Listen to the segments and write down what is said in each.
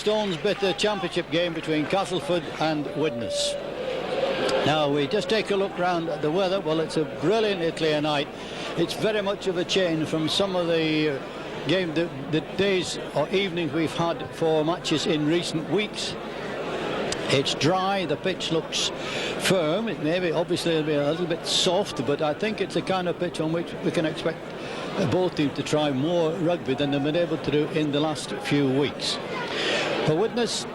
Stones Bitter Championship game between Castleford and Widnes. Now we just take a look round at the weather. Well, it's a brilliantly clear night. It's very much of a change from some of the the days or evenings we've had for matches in recent weeks. It's dry, the pitch looks firm. It may be, obviously it'll be a little bit soft, but I think it's the kind of pitch on which we can expect both teams to try more rugby than they've been able to do in the last few weeks. For Widnes,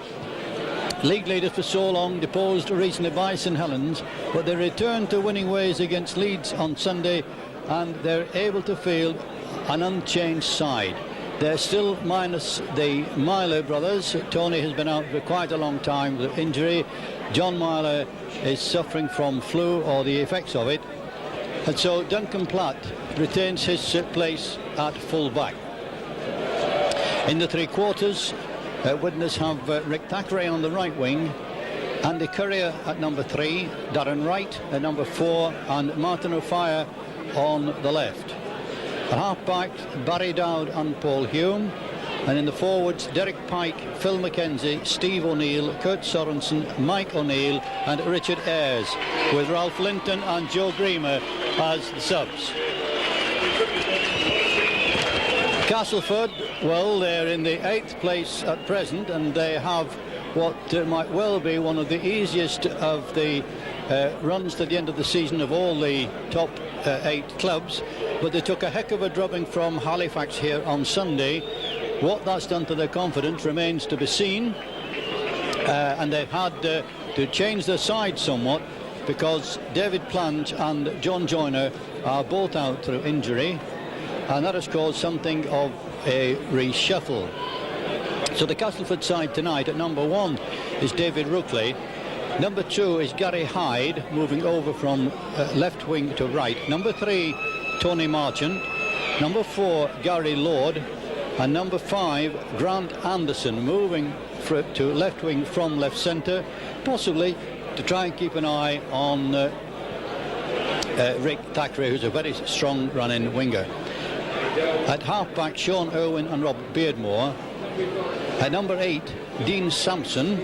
league leaders for so long, deposed recently by St Helens, but they returned to winning ways against Leeds on Sunday, and they're able to field an unchanged side. They're still minus the Myler brothers. Tony has been out for quite a long time with injury. John Myler is suffering from flu or the effects of it. And so Duncan Platt retains his place at full back. In the three quarters, Widnes have Rick Thackeray on the right wing, Andy Currier at number 3, Darren Wright at number 4, and Martin O'Fire on the left. At half-back, Barry Dowd and Paul Hume. And in the forwards, Derek Pike, Phil McKenzie, Steve O'Neill, Kurt Sorensen, Mike O'Neill and Richard Ayres, with Ralph Linton and Joe Bremer as the subs. Castleford, well, they're in the 8th place at present, and they have what might well be one of the easiest of the runs to the end of the season of all the top 8 clubs. But they took a heck of a drubbing from Halifax here on Sunday. What that's done to their confidence remains to be seen, and they've had to change their side somewhat, because David Plange and John Joyner are both out through injury, and that has caused something of a reshuffle. So the Castleford side tonight, at number 1 is David Rookley, number 2 is Gary Hyde, moving over from left wing to right, number 3 Tony Marchant, number 4 Gary Lord, and number 5 Grant Anderson, moving to left wing from left centre, possibly to try and keep an eye on Rick Thackeray, who's a very strong running winger. At half-back, Sean Irwin and Robert Beardmore. At number 8, Dean Sampson,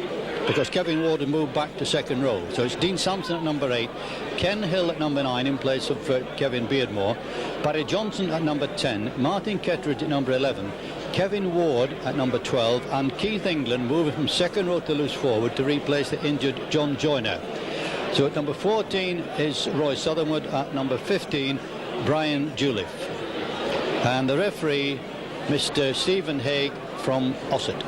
because Kevin Ward had moved back to second row. So it's Dean Sampson at number 8, Ken Hill at number 9 in place of Kevin Beardmore, Barry Johnson at number 10, Martin Kettridge at number 11, Kevin Ward at number 12, and Keith England moving from second row to loose forward to replace the injured John Joyner. So at number 14 is Roy Southernwood, at number 15 Brian Juliff, and the referee Mr. Stephen Haig from Ossett.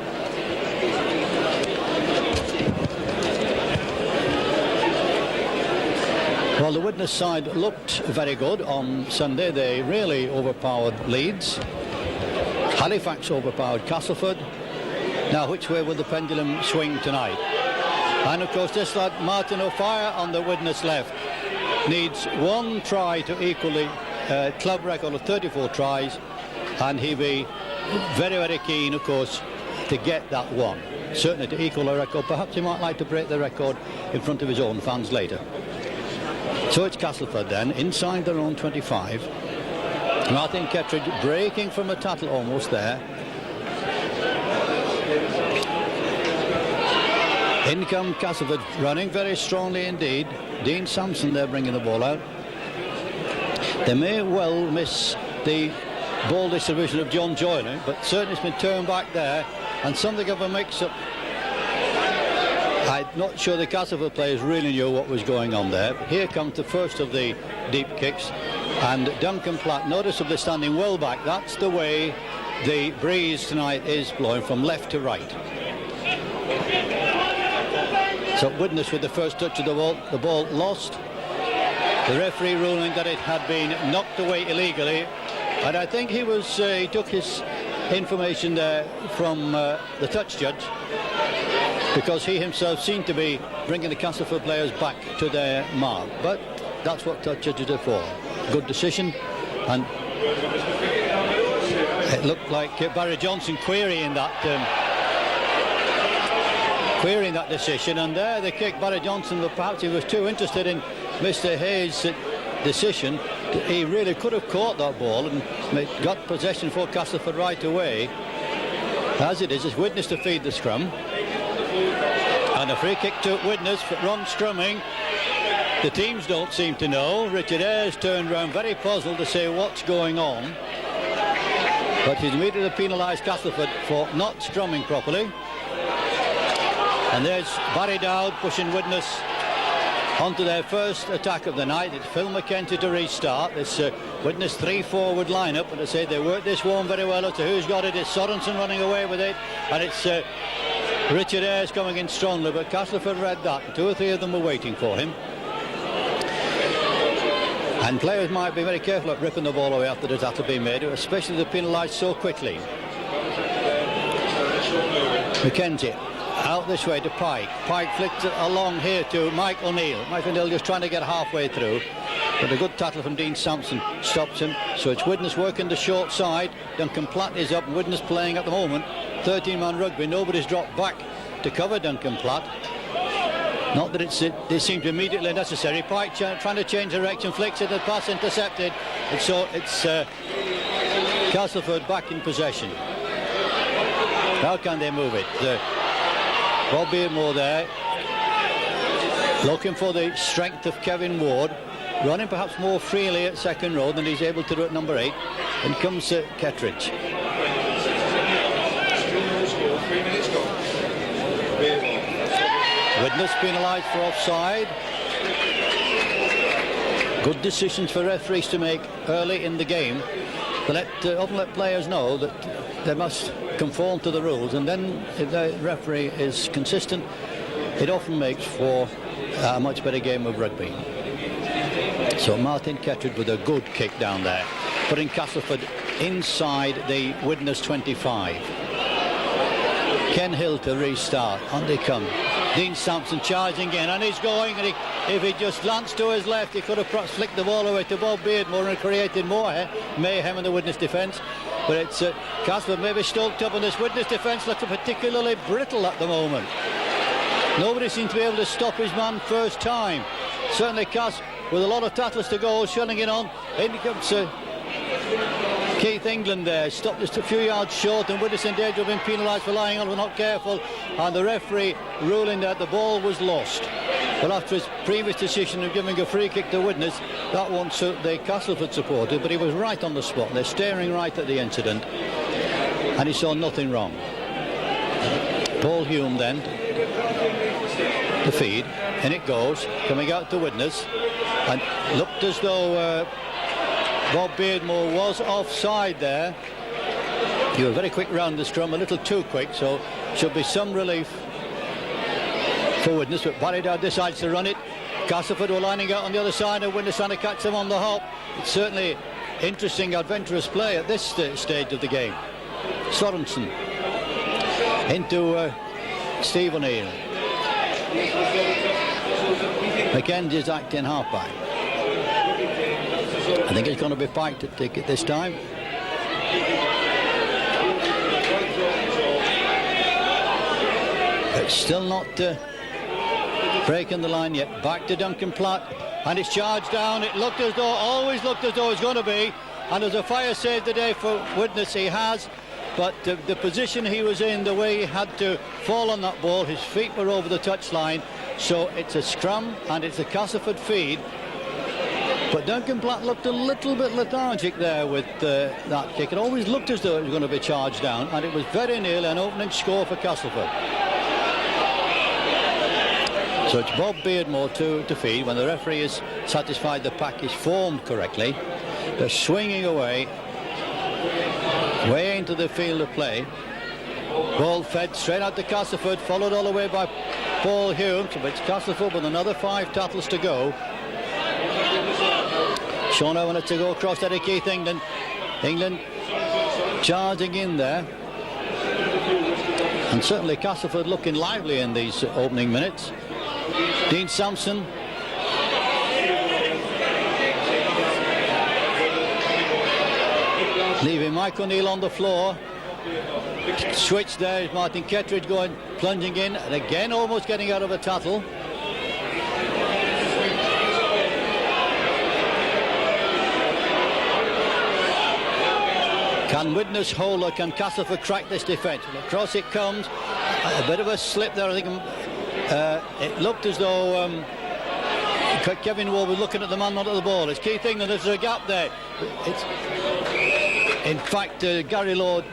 Well, the Widnes side looked very good on Sunday. They really overpowered Leeds. Halifax overpowered Castleford. Now, which way will the pendulum swing tonight? And of course, this lad Martin O'Fire on the Widnes left needs one try to equal the club record of 34 tries, and he'll be very, very keen, of course, to get that one. Certainly to equal a record. Perhaps he might like to break the record in front of his own fans later. So it's Castleford then, inside their own 25. Martin Kettridge breaking from a tattle almost there. In come Castleford, running very strongly indeed. Dean Sampson there bringing the ball out. They may well miss the ball distribution of John Joyner, but certainly it's been turned back there, and something of a mix-up. I'm not sure the Castleford players really knew what was going on there. Here comes the first of the deep kicks, and Duncan Platt noticeably standing well back. That's the way the breeze tonight is blowing, from left to right. So Widnes with the first touch of the ball lost. The referee ruling that it had been knocked away illegally, and I think he took his information there from the touch judge, because he himself seemed to be bringing the Castleford players back to their mark. But that's what touch judges are for. Good decision, and it looked like Barry Johnson querying that decision, and there the kick. Barry Johnson, perhaps he was too interested in Mr. Hayes' decision. He really could have caught that ball and got possession for Castleford right away. As it is, it's Widnes to feed the scrum. And a free kick to Widnes for wrong scrumming. The teams don't seem to know. Richard Ayres turned round very puzzled to say what's going on. But he's immediately penalised Castleford for not strumming properly. And there's Barry Dowd pushing Widnes onto their first attack of the night. It's Phil McKenzie to restart this Widnes 3-forward lineup, and I say they worked this one very well as to who's got it. It's Sorensen running away with it, and it's Richard Ayres coming in strongly, but Castleford read that. 2 or 3 of them were waiting for him, and players might be very careful at ripping the ball away after the tackle being made, especially to penalise so quickly. McKenzie out this way to Pike. Pike flicked it along here to Mike O'Neill. Mike O'Neill just trying to get halfway through, but a good tackle from Dean Sampson stops him. So it's Widnes working the short side. Duncan Platt is up. Widnes playing at the moment 13-man rugby. Nobody's dropped back to Duncan Platt. Not that they seem to immediately necessary. Pike trying to change direction, flicks it, the pass intercepted, and so it's Castleford back in possession. How can they move it? Bob Beardmore there, looking for the strength of Kevin Ward, running perhaps more freely at second row than he's able to do at number 8. And comes Kettridge. Widnes penalised for offside. Good decisions for referees to make early in the game. They often let players know that they must conform to the rules, and then if the referee is consistent, it often makes for a much better game of rugby. So Martin Kettridge with a good kick down there, putting Castleford inside the Widnes 25. Ken Hill to restart. On they come. Dean Sampson charging in, and he's going, and if he just glanced to his left, he could have perhaps flicked the ball away to Bob Beardmore and created more mayhem in the Widnes defence. But it's Castleford maybe stoked up, and this Widnes defence looks particularly brittle at the moment. Nobody seems to be able to stop his man first time. Certainly Cass, with a lot of tackles to go, shutting it on. In comes Keith England there, stopped just a few yards short, and Widnes in danger of being penalised for lying on, but not careful, and the referee ruling that the ball was lost. Well, after his previous decision of giving a free kick to Widnes, that won't suit the Castleford supporter, but he was right on the spot. They're staring right at the incident, and he saw nothing wrong. Paul Hume then, the feed, and it goes, coming out to Widnes, and looked as though Bob Beardmore was offside there. He was very quick round the scrum, a little too quick, so should be some relief for Widnes, but Barry Dowd decides to run it. Castleford were lining out on the other side, and Widnes trying to catch them on the hop. It's certainly interesting, adventurous play at this stage of the game. Sorensen into Steve O'Neill. McKenzie's acting halfback. I think it's going to be Pike to take it this time. It's still not breaking the line yet. Back to Duncan Platt, and it's charged down. It looked as though, always looked as though it's going to be, and there's a fire save today for Widnes. He has, but the position he was in, the way he had to fall on that ball, his feet were over the touchline, so it's a scrum and it's a Castleford feed. But Duncan Platt looked a little bit lethargic there with that kick. It always looked as though it was going to be charged down, and it was very nearly an opening score for Castleford. So it's Bob Beardmore to feed when the referee is satisfied the pack is formed correctly. They're swinging away, way into the field of play. Ball fed straight out to Castleford, followed all the way by Paul Hume. So it's Castleford with another 5 tackles to go. Sean Owen to go across there to Keith England. England charging in there. And certainly Castleford looking lively in these opening minutes. Dean Sampson. Leaving Mike O'Neill on the floor. Switch there is Martin Kettridge going, plunging in, and again almost getting out of a tackle. Can Widnes hold or can Castleford crack this defence? Across it comes. A bit of a slip there, I think. It looked as though Kevin Ward was looking at the man, not at the ball. It's Keith England, there's a gap there. In fact, Gary Lord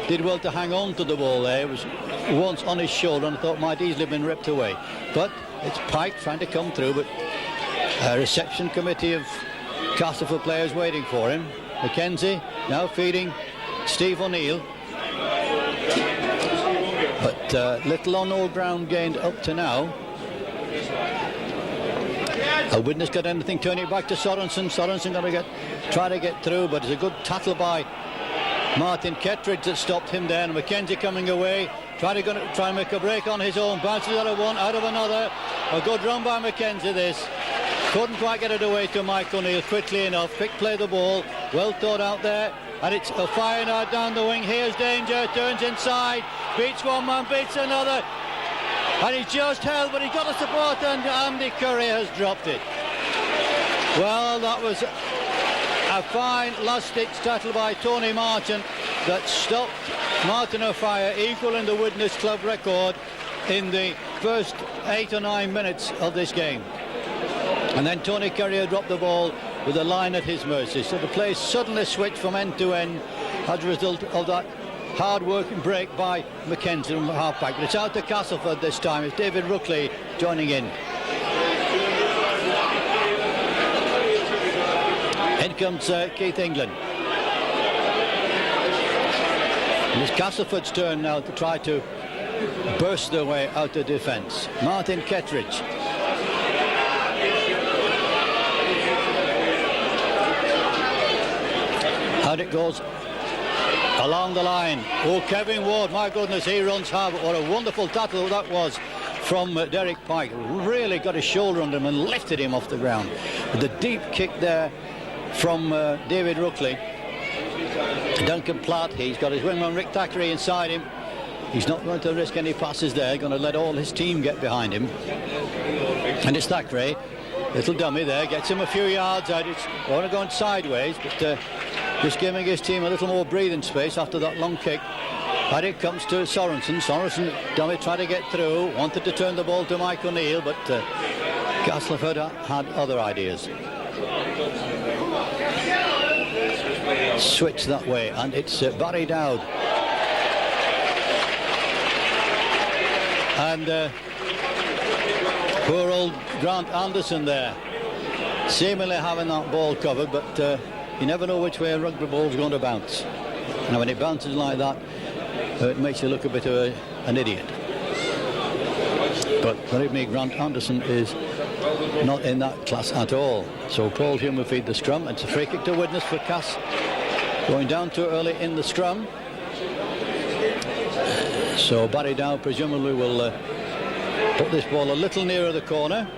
did well to hang on to the ball there. It was once on his shoulder and I thought might easily have been ripped away. But it's Pike trying to come through, but a reception committee of Castleford players waiting for him. Mackenzie now feeding Steve O'Neill. But little or no ground gained up to now. Widnes got anything, turning it back to Sorensen. Sorensen going to try to get through, but it's a good tackle by Martin Kettridge that stopped him there. And Mackenzie coming away, try and make a break on his own. Bounces out of one, out of another. A good run by Mackenzie this. Couldn't quite get it away to Mike O'Neill quickly enough. Quick play the ball, well thought out there. And it's a fire now down the wing. Here's danger, turns inside, beats one man, beats another. And he's just held, but he's got the support, and Andy Curry has dropped it. Well, that was a fine last-ditch tackle by Tony Martin that stopped Martin O'Fire, equaling the Widnes club record in the first 8 or 9 minutes of this game. And then Tony Curry dropped the ball with a line at his mercy. So the play suddenly switched from end to end as a result of that hard-working break by Mackenzie from half-back. But it's out to Castleford this time. It's David Ruckley joining in. In comes Keith England. And it's Castleford's turn now to try to burst their way out of defence. Martin Kettridge. Out it goes along the line. Oh, Kevin Ward, my goodness, he runs hard. What a wonderful tackle that was from Derek Pike. Really got his shoulder on him and lifted him off the ground. The deep kick there from David Ruckley. Duncan Platt, he's got his wingman Rick Thackeray inside him. He's not going to risk any passes there, going to let all his team get behind him. And it's Thackeray, little dummy there, gets him a few yards out. It's only going sideways, but just giving his team a little more breathing space after that long kick. And it comes to Sorensen. Sorensen, dummy, tried to get through, wanted to turn the ball to Mike O'Neill, but Castleford had other ideas. Switch that way, and it's Barry Dowd. And poor old Grant Anderson there, seemingly having that ball covered, but you never know which way a rugby ball's going to bounce. And when it bounces like that, it makes you look a bit of an idiot. But believe me, Grant Anderson is not in that class at all. So Paul Hume will feed the scrum. It's a free kick to Widnes for Cass, going down too early in the scrum. So Barry Dow presumably will put this ball a little nearer the corner.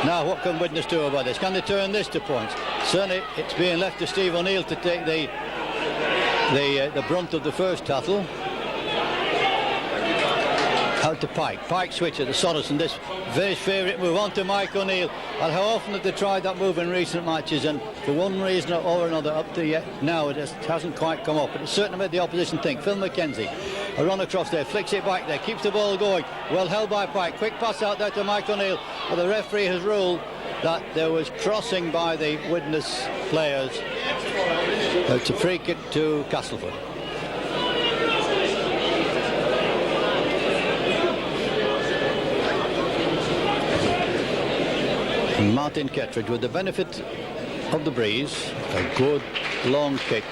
Now what can Widnes do about this? Can they turn this to points? Certainly it's being left to Steve O'Neill to take the brunt of the first tackle. Out to Pike. Pike switches to Sorensen. This very favourite move on to Mike O'Neill. And how often have they tried that move in recent matches? And for one reason or another, up to yet now, it just hasn't quite come up. But it certainly made the opposition think. Phil Mackenzie, a run across there, flicks it back there, keeps the ball going. Well held by Pike. Quick pass out there to Mike O'Neill. But the referee has ruled that there was crossing by the Widnes players. It's a free kick to Castleford. Martin Kettridge, with the benefit of the breeze, a good long kick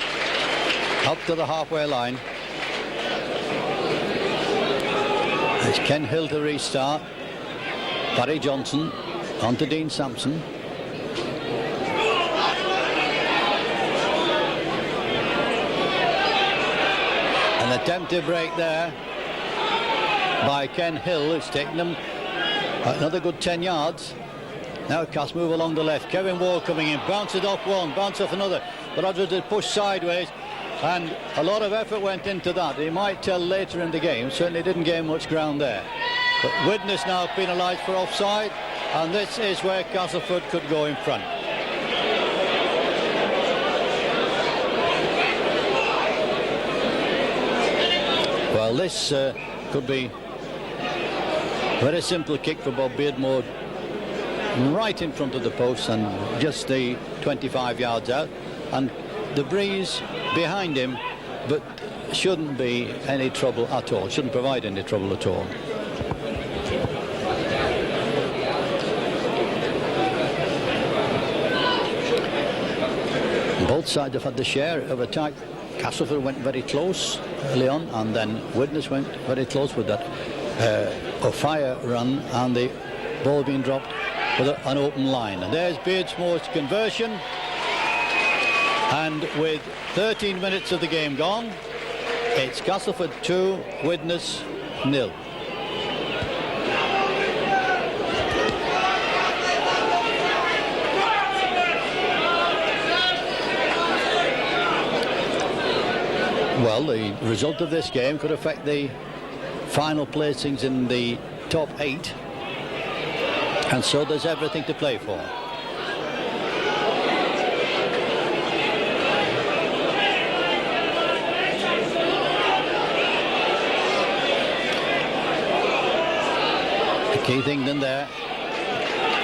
up to the halfway line. It's Ken Hill to restart. Barry Johnson on to Dean Sampson. An attempted break there by Ken Hill. It's taken them another good 10 yards. Now Cass move along the left. Kevin Ward coming in, bounces off one, bounces off another. But Rodgers did push sideways, and a lot of effort went into that. He might tell later in the game, certainly didn't gain much ground there. But Widnes now penalised for offside, and this is where Castleford could go in front. this could be a very simple kick for Bob Beardmore, right in front of the post and just the 25 yards out, and the breeze behind him, but shouldn't be any trouble at all, shouldn't provide any trouble at all. Both sides have had the share of attack. Castleford went very close early on, and then Widnes went very close with that fire run, and the ball being dropped with an open line. And there's Beardsmore's conversion, and with 13 minutes of the game gone, it's Castleford 2, Widnes 0. Well, the result of this game could affect the final placings in the top 8, and so there's everything to play for. Keith England there,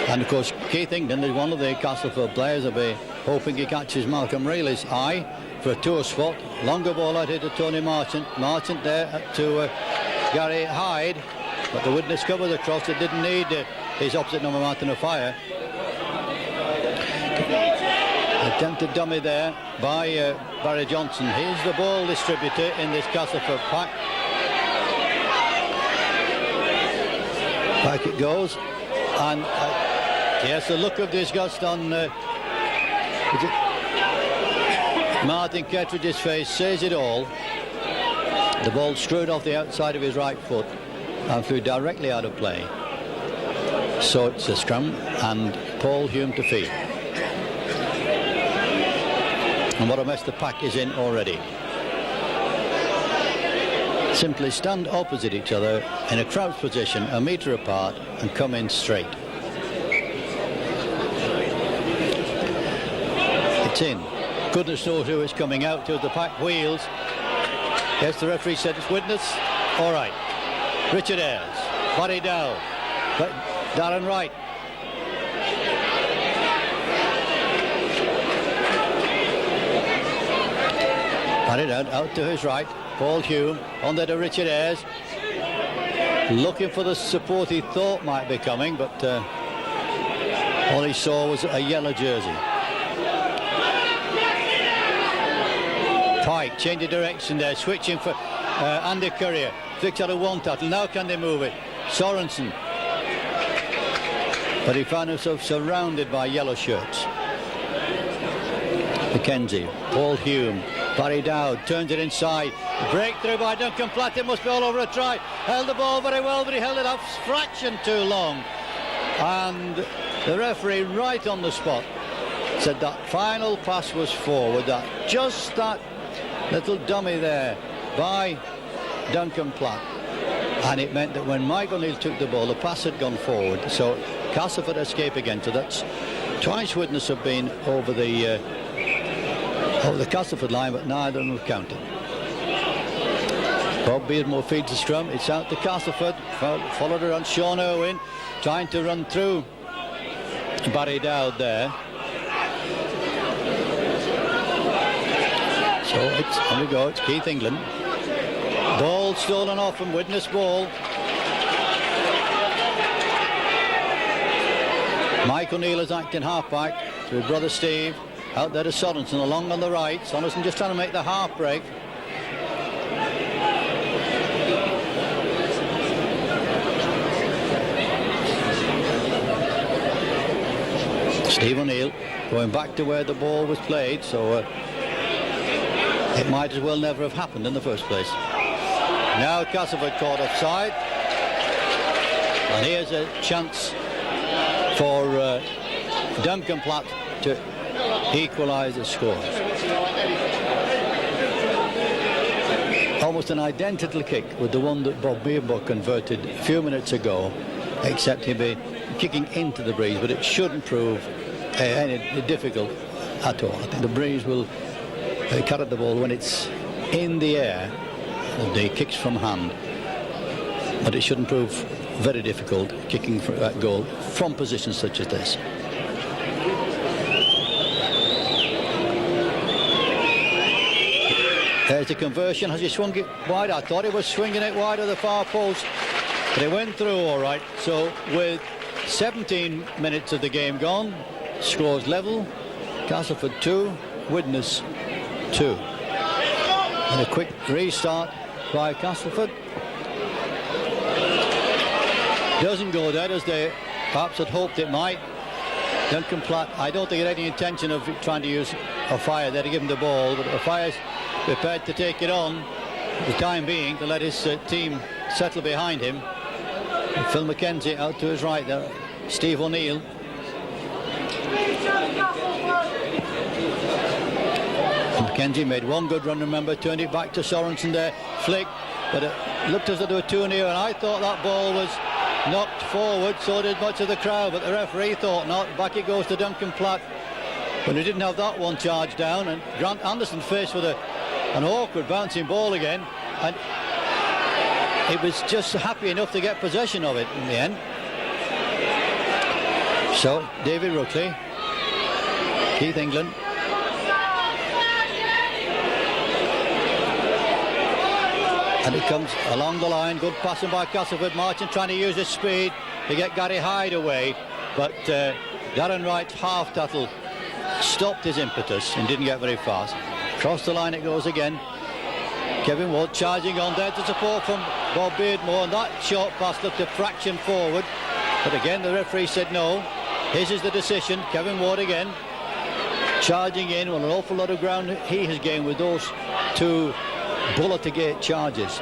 and of course Keith England is one of the Castleford players. I'll be hoping he catches Malcolm Reilly's eye for a tour spot. Longer ball out here to Tony Marchant. Marchant there to Gary Hyde, but the Widnes cover the cross. It didn't need his opposite number Martin O'Fire. Attempted dummy there by Barry Johnson. He's the ball distributor in this Castleford pack. Back it goes, and yes, the look of disgust on Martin Kettridge's face says it all. The ball screwed off the outside of his right foot and flew directly out of play. So it's a scrum and Paul Hume to feed. And what a mess the pack is in already. Simply stand opposite each other in a crouched position, a metre apart, and come in straight. It's in. Goodness knows who is coming out to the pack wheels. Yes, the referee said it's Widnes. All right. Richard Ayres, Barry Dowd, Darren Wright. Barry Dowd out to his right. Paul Hume on there to Richard Ayres, looking for the support he thought might be coming, but all he saw was a yellow jersey. Pike change of direction there, switching for Andy Currier. Flicked out of one tackle. Now can they move it? Sorensen, but he found himself surrounded by yellow shirts. McKenzie, Paul Hume, Barry Dowd turns it inside. Breakthrough by Duncan Platt. It must be all over a try. Held the ball very well, but he held it a fraction too long. And the referee, right on the spot, said that final pass was forward. Just that little dummy there by Duncan Platt. And it meant that when Mike O'Neill took the ball, the pass had gone forward. So Castleford escape again. So that's twice Widnes have been over the Castleford line, but neither of them have counted. Bob Beardmore feeds the scrum. It's out to Castleford. Followed around Sean Irwin, trying to run through Barry Dowd there. So here we go. It's Keith England. Ball stolen off from Widnes ball. Mike O'Neill is acting half-back to his brother Steve. Out there to Sorensen, along on the right. Sorensen just trying to make the half break. Steve O'Neill going back to where the ball was played, so it might as well never have happened in the first place. Now Castleford caught offside, and here's a chance for Duncan Platt to equalise the score. Almost an identical kick with the one that Bob Beardmore converted a few minutes ago, except he'd be kicking into the breeze, but it shouldn't prove any difficult at all. I think the breeze will carry the ball when it's in the air. the kicks from hand, but it shouldn't prove very difficult kicking for that goal from positions such as this. There's the conversion. Has he swung it wide? I thought he was swinging it wide of the far post, but it went through all right. So with 17 minutes of the game gone, scores level, Castleford 2, Widnes 2. And a quick restart by Castleford. Doesn't go there as they perhaps had hoped it might. Duncan Platt, I don't think he had any intention of trying to use O'Fire there to give him the ball, but O'Fire's prepared to take it on for the time being to let his team settle behind him. And Phil McKenzie out to his right there. Steve O'Neill. McKenzie made one good run, remember, turned it back to Sorensen there, flick, but it looked as though they were too near, and I thought that ball was knocked forward, so did much of the crowd, but the referee thought not. Back it goes to Duncan Platt, but he didn't have that one charged down, and Grant Anderson faced with an awkward bouncing ball again, and it was just happy enough to get possession of it in the end. So David Ruckley, Keith England, and it comes along the line. Good passing by Castleford. Martin trying to use his speed to get Gary Hyde away, but Darren Wright's half tattle stopped his impetus and didn't get very fast. Across the line it goes again. Kevin Ward charging on there to support from Bob Beardmore, and that short pass looked a fraction forward, but again the referee said no. His is the decision. Kevin Ward again charging in with an awful lot of ground he has gained with those two bullet gate charges.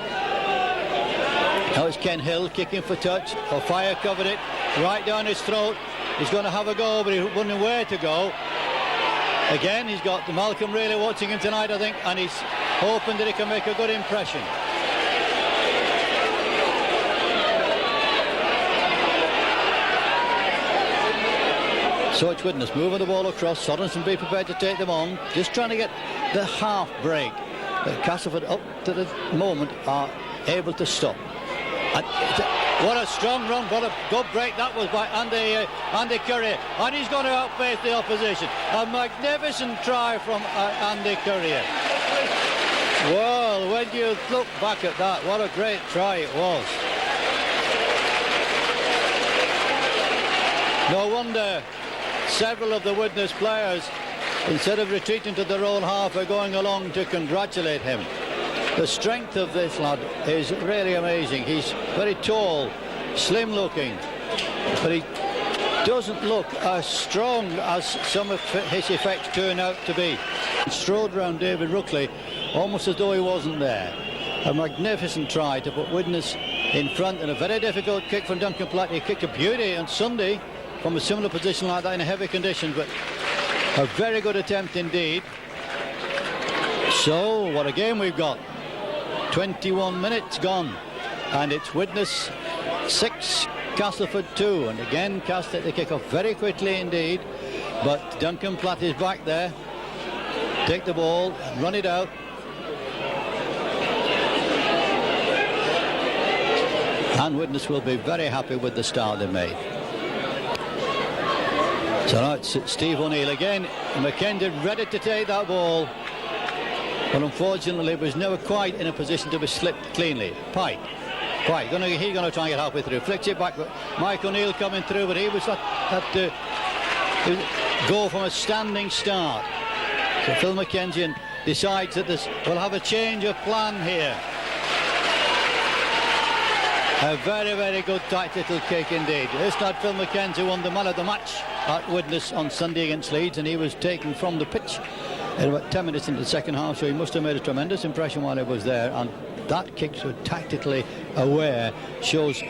Now it's Ken Hill kicking for touch. O'Fire covered it right down his throat. He's going to have a go, but he wouldn't know where to go. Again, he's got Malcolm really watching him tonight, I think, and he's hoping that he can make a good impression. So it's Widnes moving the ball across. Sorensen be prepared to take them on, just trying to get the half break that Castleford up to the moment are able to stop. And what a strong run, what a good break that was by Andy Courier, and he's going to outpace the opposition. A magnificent try from Andy Courier. Well, when you look back at that, what a great try it was. No wonder several of the Widnes players, instead of retreating to their own half, are going along to congratulate him. The strength of this lad is really amazing. He's very tall, slim looking, but he doesn't look as strong as some of his effects turn out to be. He strode round David Ruckley almost as though he wasn't there. A magnificent try to put Widnes in front, and a very difficult kick from Duncan Platt. He kicked a beauty on Sunday from a similar position like that in a heavy condition, but a very good attempt indeed. So what a game we've got. 21 minutes gone, and it's Widnes 6, Castleford 2, and again Cast take the kick off very quickly indeed, but Duncan Platt is back there. Take the ball and run it out. And Widnes will be very happy with the start they made. So now it's Steve O'Neill again. McKenzie ready to take that ball, but unfortunately was never quite in a position to be slipped cleanly. Pike, he's going to try and get halfway through. Flicks it back, but Mike O'Neill coming through, but he was had to go from a standing start. So Phil McKenzie decides that we'll have a change of plan here. A very, very good tight little kick indeed. This lad Phil McKenzie won the man of the match at Widnes on Sunday against Leeds, and he was taken from the pitch in about 10 minutes into the second half, so he must have made a tremendous impression while he was there, and that kick, so tactically aware, shows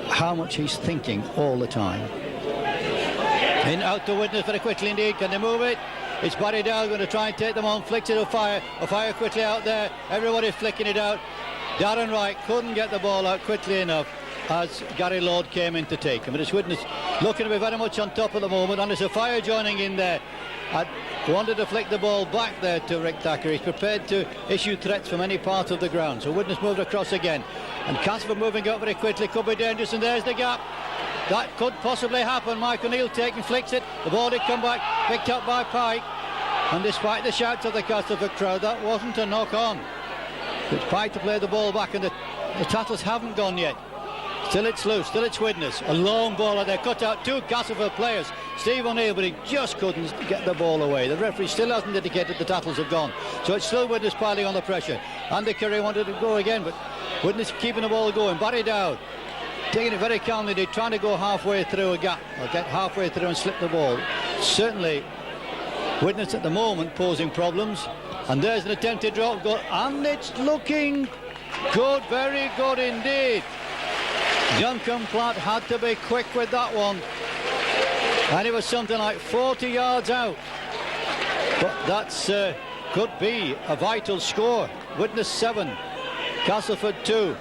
how much he's thinking all the time. In out to Widnes very quickly indeed. Can they move it? It's Barry Dow going to try and take them on. Flicks it O'Fire. O'Fire quickly out there. Everybody's flicking it out. Darren Wright couldn't get the ball out quickly enough as Gary Lord came in to take him. But it's Widnes looking to be very much on top at the moment, and there's O'Fire joining in there. wanted to flick the ball back there to Rick Thacker. He's prepared to issue threats from any part of the ground. So Widnes moved across again. And Castleford moving up very quickly, could be dangerous, and there's the gap. That could possibly happen. Michael Neal taking, flicks it. The ball did come back, picked up by Pike. And despite the shouts of the Castleford crowd, that wasn't a knock on. It's Pike to play the ball back, and the Tattles haven't gone yet. Still it's loose, still it's Widnes. A long ball and they cut out two Castleford players. Steve O'Neill, but he just couldn't get the ball away. The referee still hasn't indicated the Tattles have gone. So it's still Widnes piling on the pressure. Andy Curry wanted to go again, but Widnes keeping the ball going. Barry Dowd taking it very calmly. They're trying to go halfway through a gap, or get halfway through and slip the ball. Certainly Widnes at the moment posing problems. And there's an attempted drop goal, and it's looking good, very good indeed. Duncan Platt had to be quick with that one, and it was something like 40 yards out. But that's could be a vital score. Widnes 7, Castleford 2.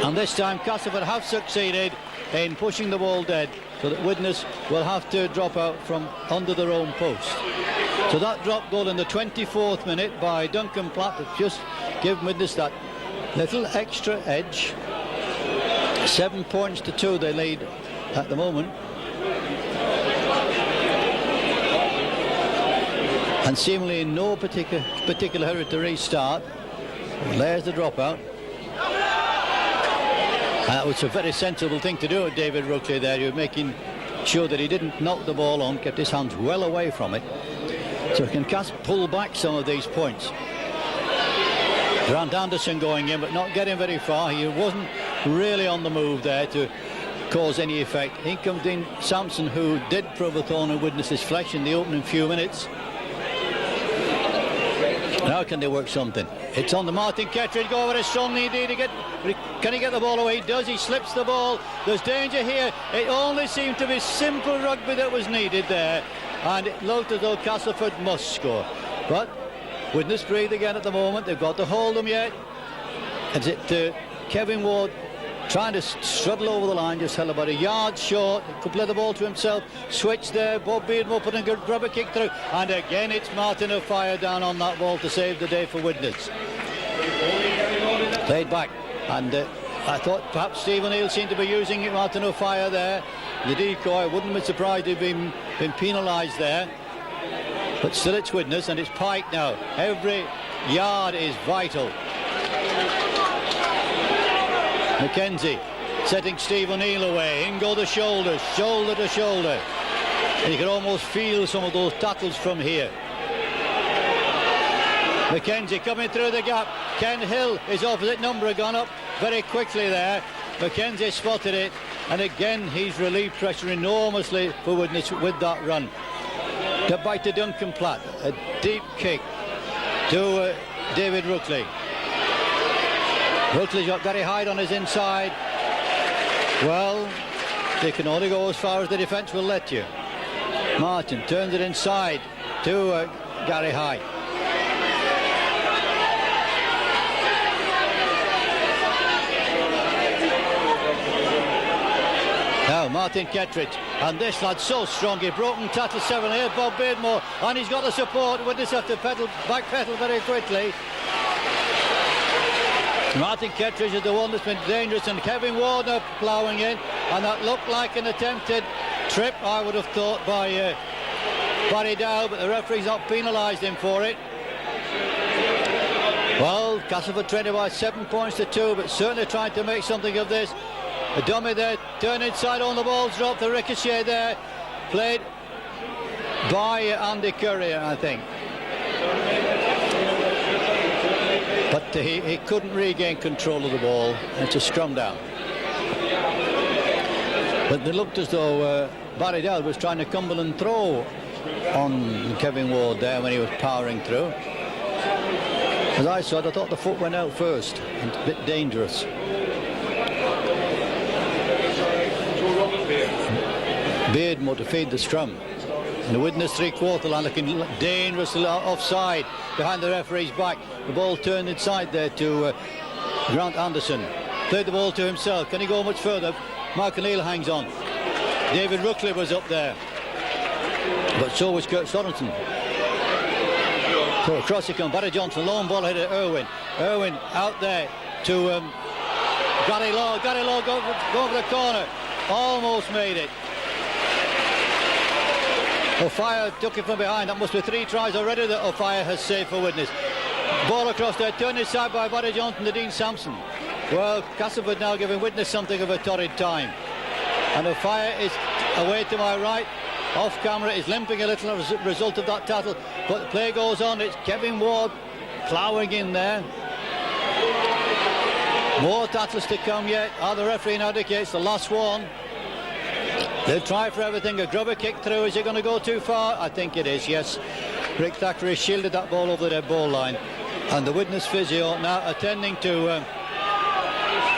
And this time Castleford have succeeded in pushing the ball dead, so that Widnes will have to drop out from under their own post. So that drop goal in the 24th minute by Duncan Platt has just given Widnes that little extra edge. 7 points to 2 they lead at the moment. And seemingly in no particular hurry to restart. And there's the dropout. That was a very sensible thing to do with David Ruckley there. He was making sure that he didn't knock the ball on, kept his hands well away from it. So can Cass pull back some of these points. Grant Anderson going in, but not getting very far. He wasn't really on the move there to cause any effect. In comes Dean Sampson, who did prove a thorn in Widnes' flesh in the opening few minutes. Now can they work something? It's on the Martin Kettridge. Go over it strongly indeed. Can he get the ball away? He does. He slips the ball. There's danger here. It only seemed to be simple rugby that was needed there, and it looked as though Castleford must score. But Widnes breathe again at the moment. They've got to hold them yet. Is it Kevin Ward trying to struggle over the line, just held about a yard short. He could play the ball to himself. Switch there. Bob Beardmore putting a grubber kick through. And again it's Martin who fired down on that ball to save the day for Widnes. Played back. And I thought perhaps Steve O'Neill seemed to be using it. Martin O'Fire there. The decoy. Wouldn't be surprised if he'd been penalised there. But still it's Widnes, and it's Pike now. Every yard is vital. Mackenzie setting Steve O'Neill away. In go the shoulders, shoulder to shoulder. And you can almost feel some of those tackles from here. Mackenzie coming through the gap. Ken Hill, his opposite number, had gone up very quickly there. Mackenzie spotted it, and again he's relieved pressure enormously for Widnes with that run. Get back to Duncan Platt. A deep kick to David Ruckley. Ruckley's got Gary Hyde on his inside. Well, they can only go as far as the defence will let you. Martin turns it inside to Gary Hyde. Now Martin Kettridge, and this lad's so strong. He broken tackle 7 here. Bob Beardmore, and he's got the support. Widnes have to back pedal very quickly. Martin Kettridge is the one that's been dangerous, and Kevin Warner ploughing in, and that looked like an attempted trip, I would have thought, by Barry Dow, but the referee's not penalised him for it. Well, Castleford trailing by 7 points to 2, but certainly trying to make something of this. A dummy there, turn inside on the ball's dropped, the ricochet there, played by Andy Curry, I think. But he couldn't regain control of the ball, and it's a scrum down. But it looked as though Barry Dowd was trying to cumble and throw on Kevin Ward there when he was powering through. As I saw it, I thought the foot went out first, and a bit dangerous. Beardmore to feed the scrum. And the Widnes 3/4 line looking dangerously offside behind the referee's back. The ball turned inside there to Grant Anderson. Played the ball to himself. Can he go much further? Michael Neal hangs on. David Ruckley was up there. but so was Kurt Sorensen. So across he comes, Barry Johnson, long ball headed at Irwin. Irwin out there to Gary Law. Gary Law go over the corner, almost made it. O'Fire took it from behind. That must be 3 tries already that O'Fire has saved for Widnes. Ball across there, turned aside by Barry Johnson to Dean Sampson. Well, Castleford now giving Widnes something of a torrid time. And O'Fire is away to my right. Off camera, is limping a little as a result of that tackle, but the play goes on. It's Kevin Ward ploughing in there. More tackles to come yet. The referee now indicates the last one. They'll try for everything. A grubber kick through. Is it going to go too far? I think it is, yes. Rick Thackeray shielded that ball over the dead ball line. And the Widnes physio now attending to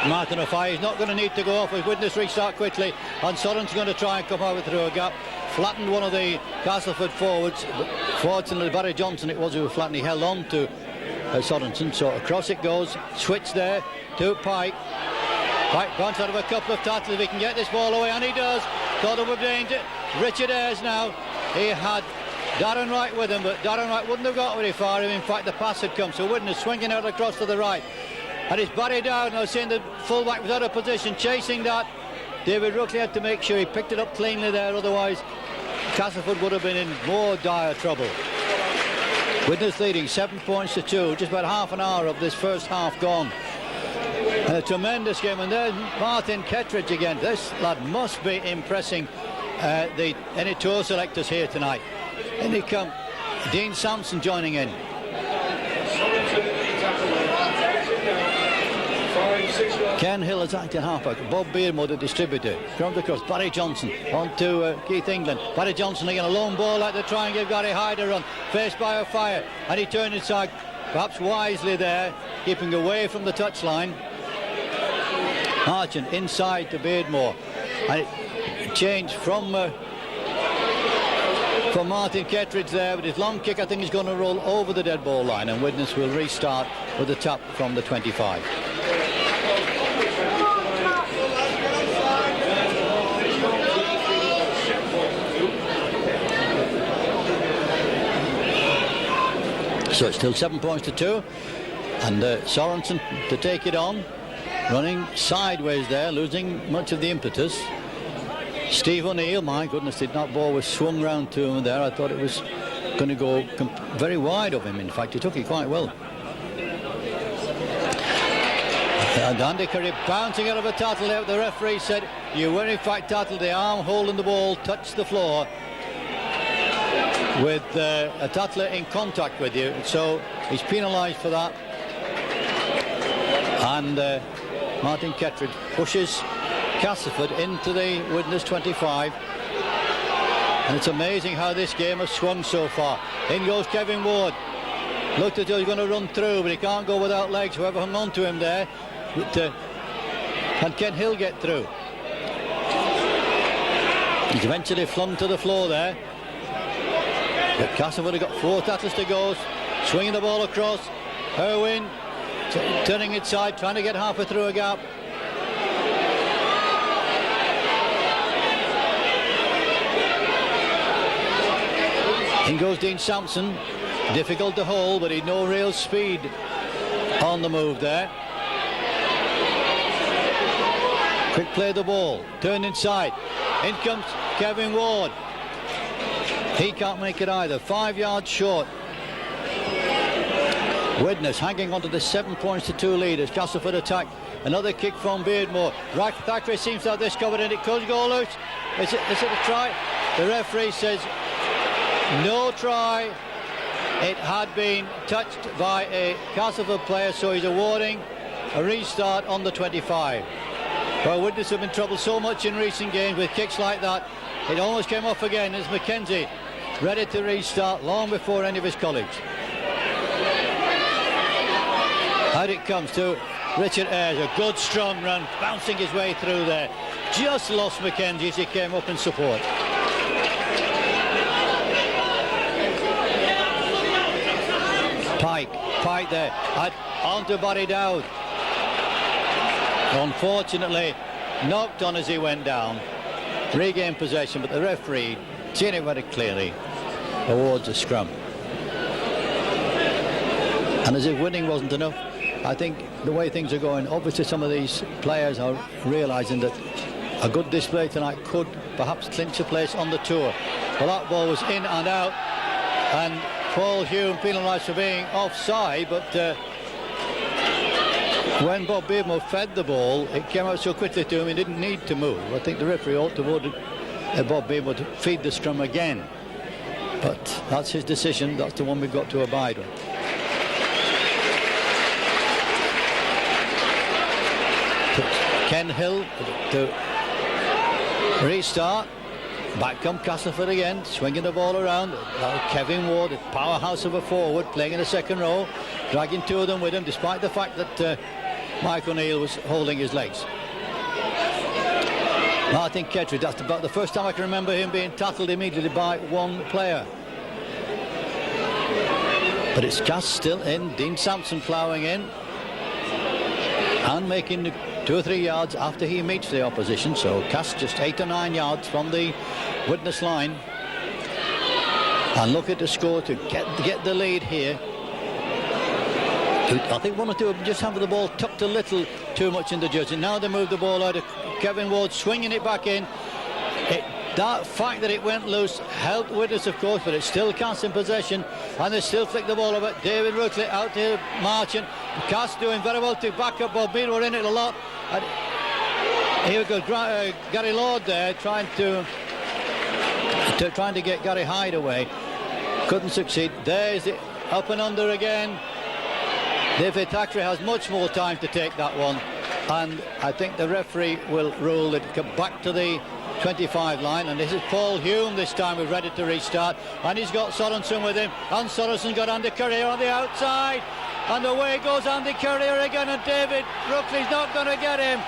Martin O'Fire. He's not going to need to go off as Widnes restart quickly. And Sorensen's going to try and come out through a gap. Flattened one of the Castleford forwards. Fortunately, Barry Johnson it was who flattened. He held on to Sorensen. So across it goes. Switch there to Pike. Pike bounced out of a couple of tackles. If he can get this ball away, and he does. Caught up with danger. Richard Ayres now. He had Darren Wright with him, but Darren Wright wouldn't have got very far if in fact the pass had come. So Widnes swinging out across to the right. And it's Barry Dowd now seeing the fullback was out of position, chasing that. David Ruckley had to make sure he picked it up cleanly there, otherwise Castleford would have been in more dire trouble. Widnes leading 7 points to 2, just about half an hour of this first half gone. And a tremendous game, and there's Martin Kettridge again. This lad must be impressing any tour selectors here tonight. In he come, Dean Sampson joining in. Ken Hill is acting halfback. Bob Beardmore the distributor. Comes across Barry Johnson on to Keith England. Barry Johnson again, a long ball like to try and give Gary Hyde a run. Faced by O'Fire, and he turned inside, perhaps wisely there, keeping away from the touchline. Archant inside to Beardmore, and it changed from Martin Kettridge there, but his long kick I think is going to roll over the dead ball line, and Widnes will restart with a tap from the 25. So it's still 7 points to 2, and Sorensen to take it on, running sideways there, losing much of the impetus. Steve O'Neill, my goodness, that ball was swung round to him there. I thought it was going to go very wide of him. In fact, he took it quite well. And Andy Curry bouncing out of a tackle there. The referee said you were in fact tackled. The arm holding the ball touched the floor with a tackler in contact with you, so he's penalised for that. And Martin Kettridge pushes Castleford into the Widnes 25, and it's amazing how this game has swung so far. In goes Kevin Ward. Looked as though he's going to run through, but he can't go without legs. Whoever hung on to him there, can Ken Hill get through? He's eventually flung to the floor there. But Castleford have got 4 tackles to go, swinging the ball across. Irwin turning inside, trying to get halfway through a gap. In goes Dean Sampson, difficult to hold, but he'd no real speed on the move there. Quick play the ball, turned inside. In comes Kevin Ward. He can't make it either, 5 yards short. Widnes hanging on to the 7 points to 2 lead as Castleford attack. Another kick from Beardmore. Thackeray seems to have this covered, and it could go loose. Is it a try? The referee says no try. It had been touched by a Castleford player, so he's awarding a restart on the 25. Well, Widnes have been in trouble so much in recent games with kicks like that. It almost came off again as Mackenzie ready to restart long before any of his colleagues. Out it comes to Richard Ayres, a good strong run, bouncing his way through there. Just lost Mackenzie as he came up in support. Pike there, on to Barry Dowd. Unfortunately, knocked on as he went down. Regained possession, but the referee seeing it very clearly, awards a scrum. And as if winning wasn't enough, I think the way things are going, obviously some of these players are realising that a good display tonight could perhaps clinch a place on the tour. Well, that ball was in and out, and Paul Hume penalised for being offside, but when Bob Beardmore fed the ball, it came out so quickly to him he didn't need to move. I think the referee ought to have ordered Bob Beardmore to feed the scrum again, but that's his decision. That's the one we've got to abide with. Ken Hill to restart. Back come Castleford again, swinging the ball around. Kevin Ward, a powerhouse of a forward, playing in the second row, dragging two of them with him, despite the fact that Mike O'Neill was holding his legs. Martin Kettridge, that's about the first time I can remember him being tackled immediately by one player. But it's Cass still in, Dean Sampson ploughing in and making 2 or 3 yards after he meets the opposition. So Cass just 8 or 9 yards from the Widnes line, and look at the score to get the lead here. I think one or two of them just having the ball tucked a little too much in the jersey. Now they move the ball out of Kevin Ward, swinging it back in. That fact that it went loose helped Widnes, of course, but it's still Cass in possession, and they still flick the ball over. David Ruckley out to Marchant. Cass doing very well to back up Bob Beardmore. We're in it a lot. And here we go, Gary Lord there trying to get Gary Hyde away. Couldn't succeed. There's the up and under again. David Thackeray has much more time to take that one, and I think the referee will rule that come back to the 25 line, and this is Paul Hume this time, who's ready to restart, and he's got Sorensen with him, and Sorensen's got Andy Courier on the outside, and away goes Andy Courier again, and David Ruckley's not going to get him.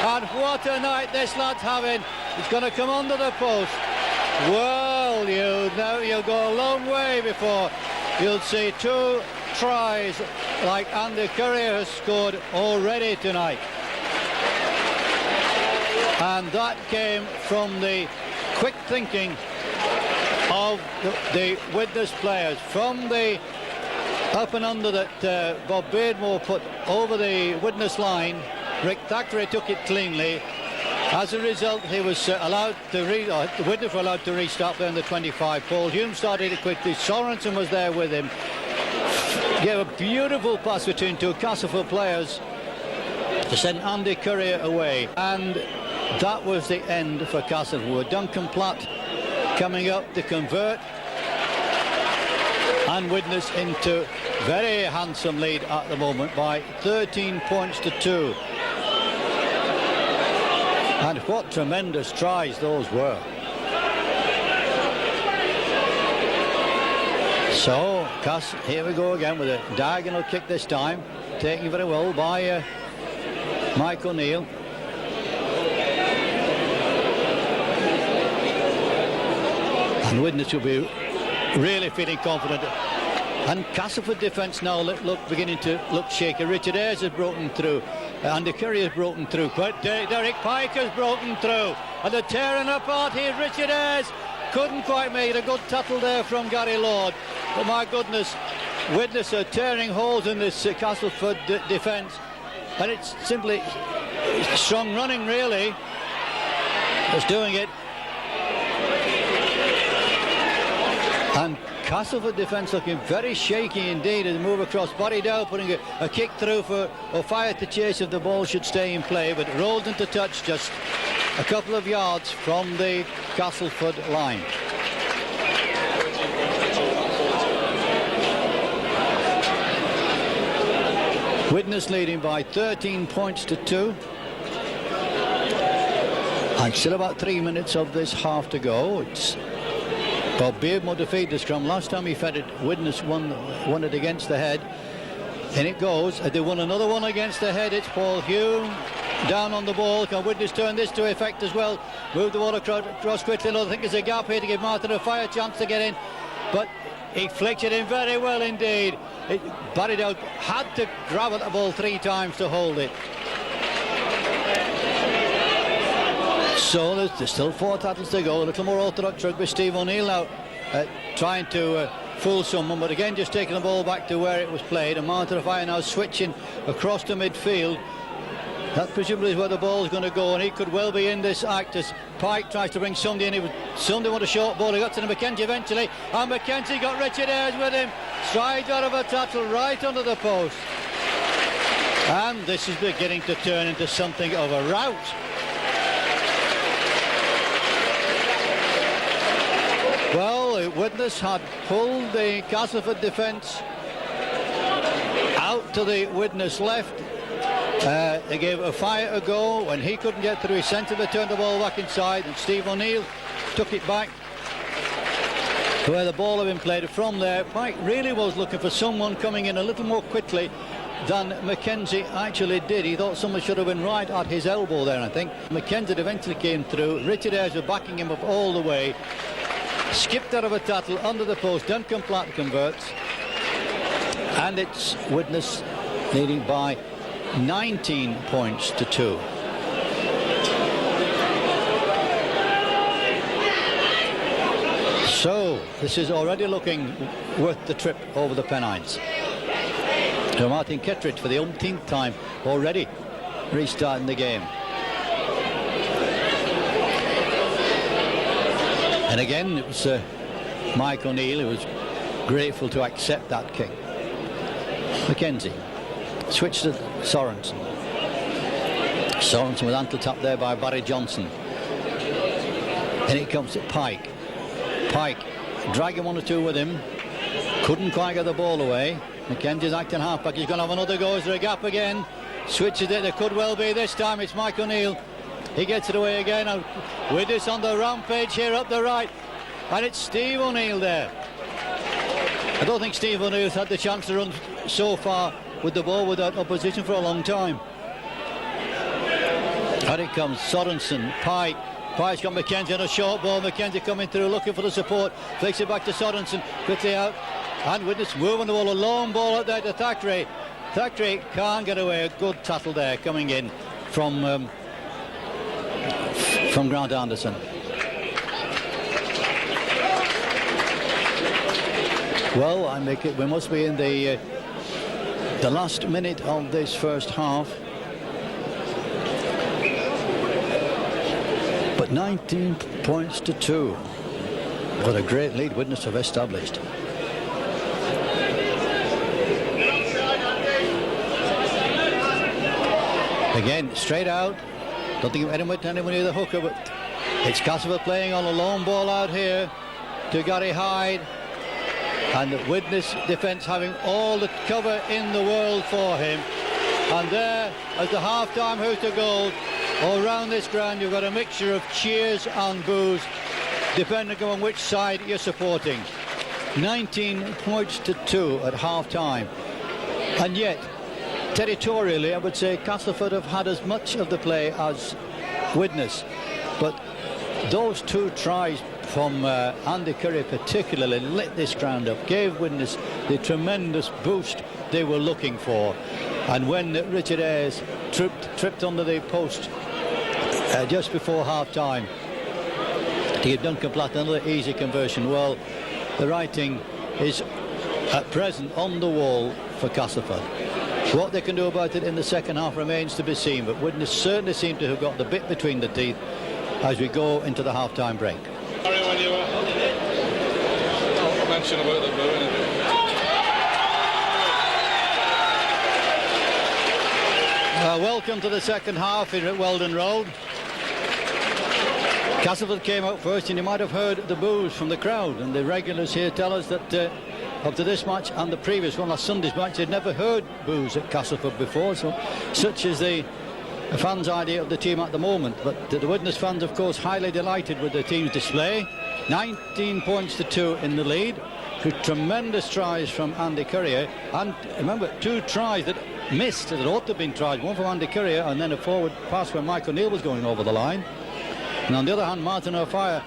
And what a night this lad's having. He's going to come under the post. Well, you'll go a long way before you'll see 2 tries like Andy Courier has scored already tonight. And that came from the quick thinking of the Widnes players. From the up and under that Bob Beardmore put over the Widnes line, Rick Thackeray took it cleanly. As a result, he was allowed to the Widnes were allowed to restart there in the 25. Paul Hume started it quickly. Sorensen was there with him. Gave a beautiful pass between 2 Castleford players to send Andy Courier away, and that was the end for Castleford. Duncan Platt coming up to convert, and Widnes into very handsome lead at the moment by 13 points to 2. And what tremendous tries those were. So Cass, here we go again with a diagonal kick this time, taken very well by Mike O'Neill. And Widnes will be really feeling confident. And Castleford defence now beginning to look shaky. Richard Ayres has broken through. Andy Courier has broken through. Derek Pike has broken through. And they're tearing apart here. Richard Ayres couldn't quite make it. A good tattle there from Gary Lord. But my goodness, Widnes are tearing holes in this Castleford defence. And it's simply strong running, really, that's doing it. And Castleford defence looking very shaky indeed as they move across. Barry Dow putting a kick through for O'Fire to chase if the ball should stay in play, but it rolled into touch just a couple of yards from the Castleford line. Widnes leading by 13 points to 2. And still about 3 minutes of this half to go. It's Bob Beardmore to feed the scrum. Last time he fed it, Widnes won it against the head. In it goes. They won another one against the head. It's Paul Hume down on the ball. Can Widnes turn this to effect as well? Move the ball across quickly. I think there's a gap here to give Martin O'Fire a chance to get in. But he flicked it in very well indeed. Barry Dow had to grab at the ball 3 times to hold it. So there's still 4 tackles to go. A little more orthodox rugby. Steve O'Neill now trying to fool someone, but again just taking the ball back to where it was played. And Martin Fire now switching across to midfield. That presumably is where the ball is going to go, and he could well be in this act as Pike tries to bring somebody in. Somebody want a short ball. He got to the McKenzie eventually, and McKenzie got Richard Ayres with him. Strides out of a tackle right under the post. And this is beginning to turn into something of a rout. Well, Widnes had pulled the Castleford defence out to the Widnes left. They gave a Fire a go. When he couldn't get through, he sent him to turn the ball back inside, and Steve O'Neill took it back to where the ball had been played. From there, Pike really was looking for someone coming in a little more quickly than McKenzie actually did. He thought someone should have been right at his elbow there, I think. McKenzie eventually came through. Richard Ayres was backing him up all the way. Skipped out of a tackle under the post. Duncan Platt converts. And it's Widnes leading by 19 points to 2. So this is already looking worth the trip over the Pennines. So Martin Kettridge for the umpteenth time already restarting the game. And again it was Mike O'Neill who was grateful to accept that kick. McKenzie switched to Sorensen. Sorensen with ankle tap there by Barry Johnson. Then it comes to Pike. Pike dragging 1 or 2 with him. Couldn't quite get the ball away. McKenzie's acting halfback. He's going to have another go. Is there a gap again? Switches it. There could well be this time. It's Mike O'Neill. He gets it away again. Now, Widnes on the rampage here up the right. And it's Steve O'Neill there. I don't think Steve O'Neill's had the chance to run so far with the ball without opposition for a long time. And it comes Sorensen, Pike. Pike's got McKenzie on a short ball. McKenzie coming through looking for the support. Flicks it back to Sorensen. Quickly out. And Widnes moving the ball. A long ball out there to Thackeray. Thackeray can't get away. A good tackle there coming in from Grant Anderson. Well, we must be in the last minute of this first half. But 19 points to 2. What a great lead Widnes have established. Again, straight out. Don't think of anyone near the hooker, but it's Castleford playing on a long ball out here to Gary Hyde. And the Widnes defence having all the cover in the world for him. And there, as the half-time hooter goes, all around this ground you've got a mixture of cheers and boos, depending on which side you're supporting. 19 points to 2 at half-time. And yet, territorially, I would say Castleford have had as much of the play as Widnes. But those 2 tries from Andy Curry particularly lit this ground up, gave Widnes the tremendous boost they were looking for. And when Richard Ayres tripped under the post just before half-time to give Duncan Platt another easy conversion, well, the writing is at present on the wall for Castleford. What they can do about it in the second half remains to be seen, but Widnes certainly seem to have got the bit between the teeth as we go into the half-time break. Sorry, when you mention about the booing. Welcome to the second half here at Weldon Road. Castleford came out first, and you might have heard the boos from the crowd, and the regulars here tell us that up to this match and the previous one, last Sunday's match, they'd never heard boos at Castleford before, so such is the fans' idea of the team at the moment. But the Widnes fans, of course, highly delighted with the team's display. 19 points to 2 in the lead. 2 tremendous tries from Andy Currier, and remember, 2 tries that missed, that ought to have been tries. One from Andy Currier, and then a forward pass where Mike O'Neill was going over the line. And on the other hand, Martin O'Fire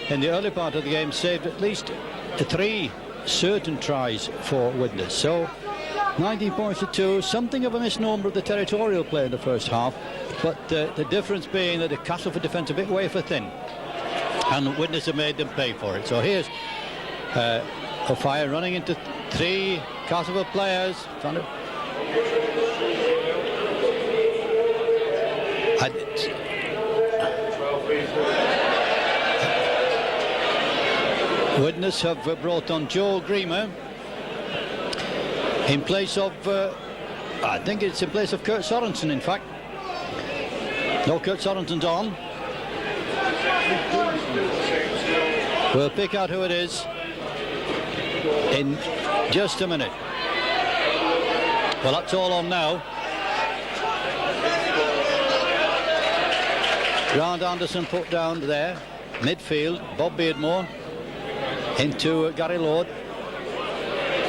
in the early part of the game saved at least 3 certain tries for Widnes. So 19 points to 2, something of a misnomer of the territorial play in the first half, but the difference being that the Castleford defence a bit wafer thin, and Widnes have made them pay for it. So here's O'Fire running into 3 Castleford players, trying to... Widnes have brought on Joe Greamer in place of, I think it's in place of Kurt Sorensen, in fact. No, Kurt Sorensen's on. We'll pick out who it is in just a minute. Well, that's all on now. Grant Anderson put down there. Midfield, Bob Beardmore into Gary Lord.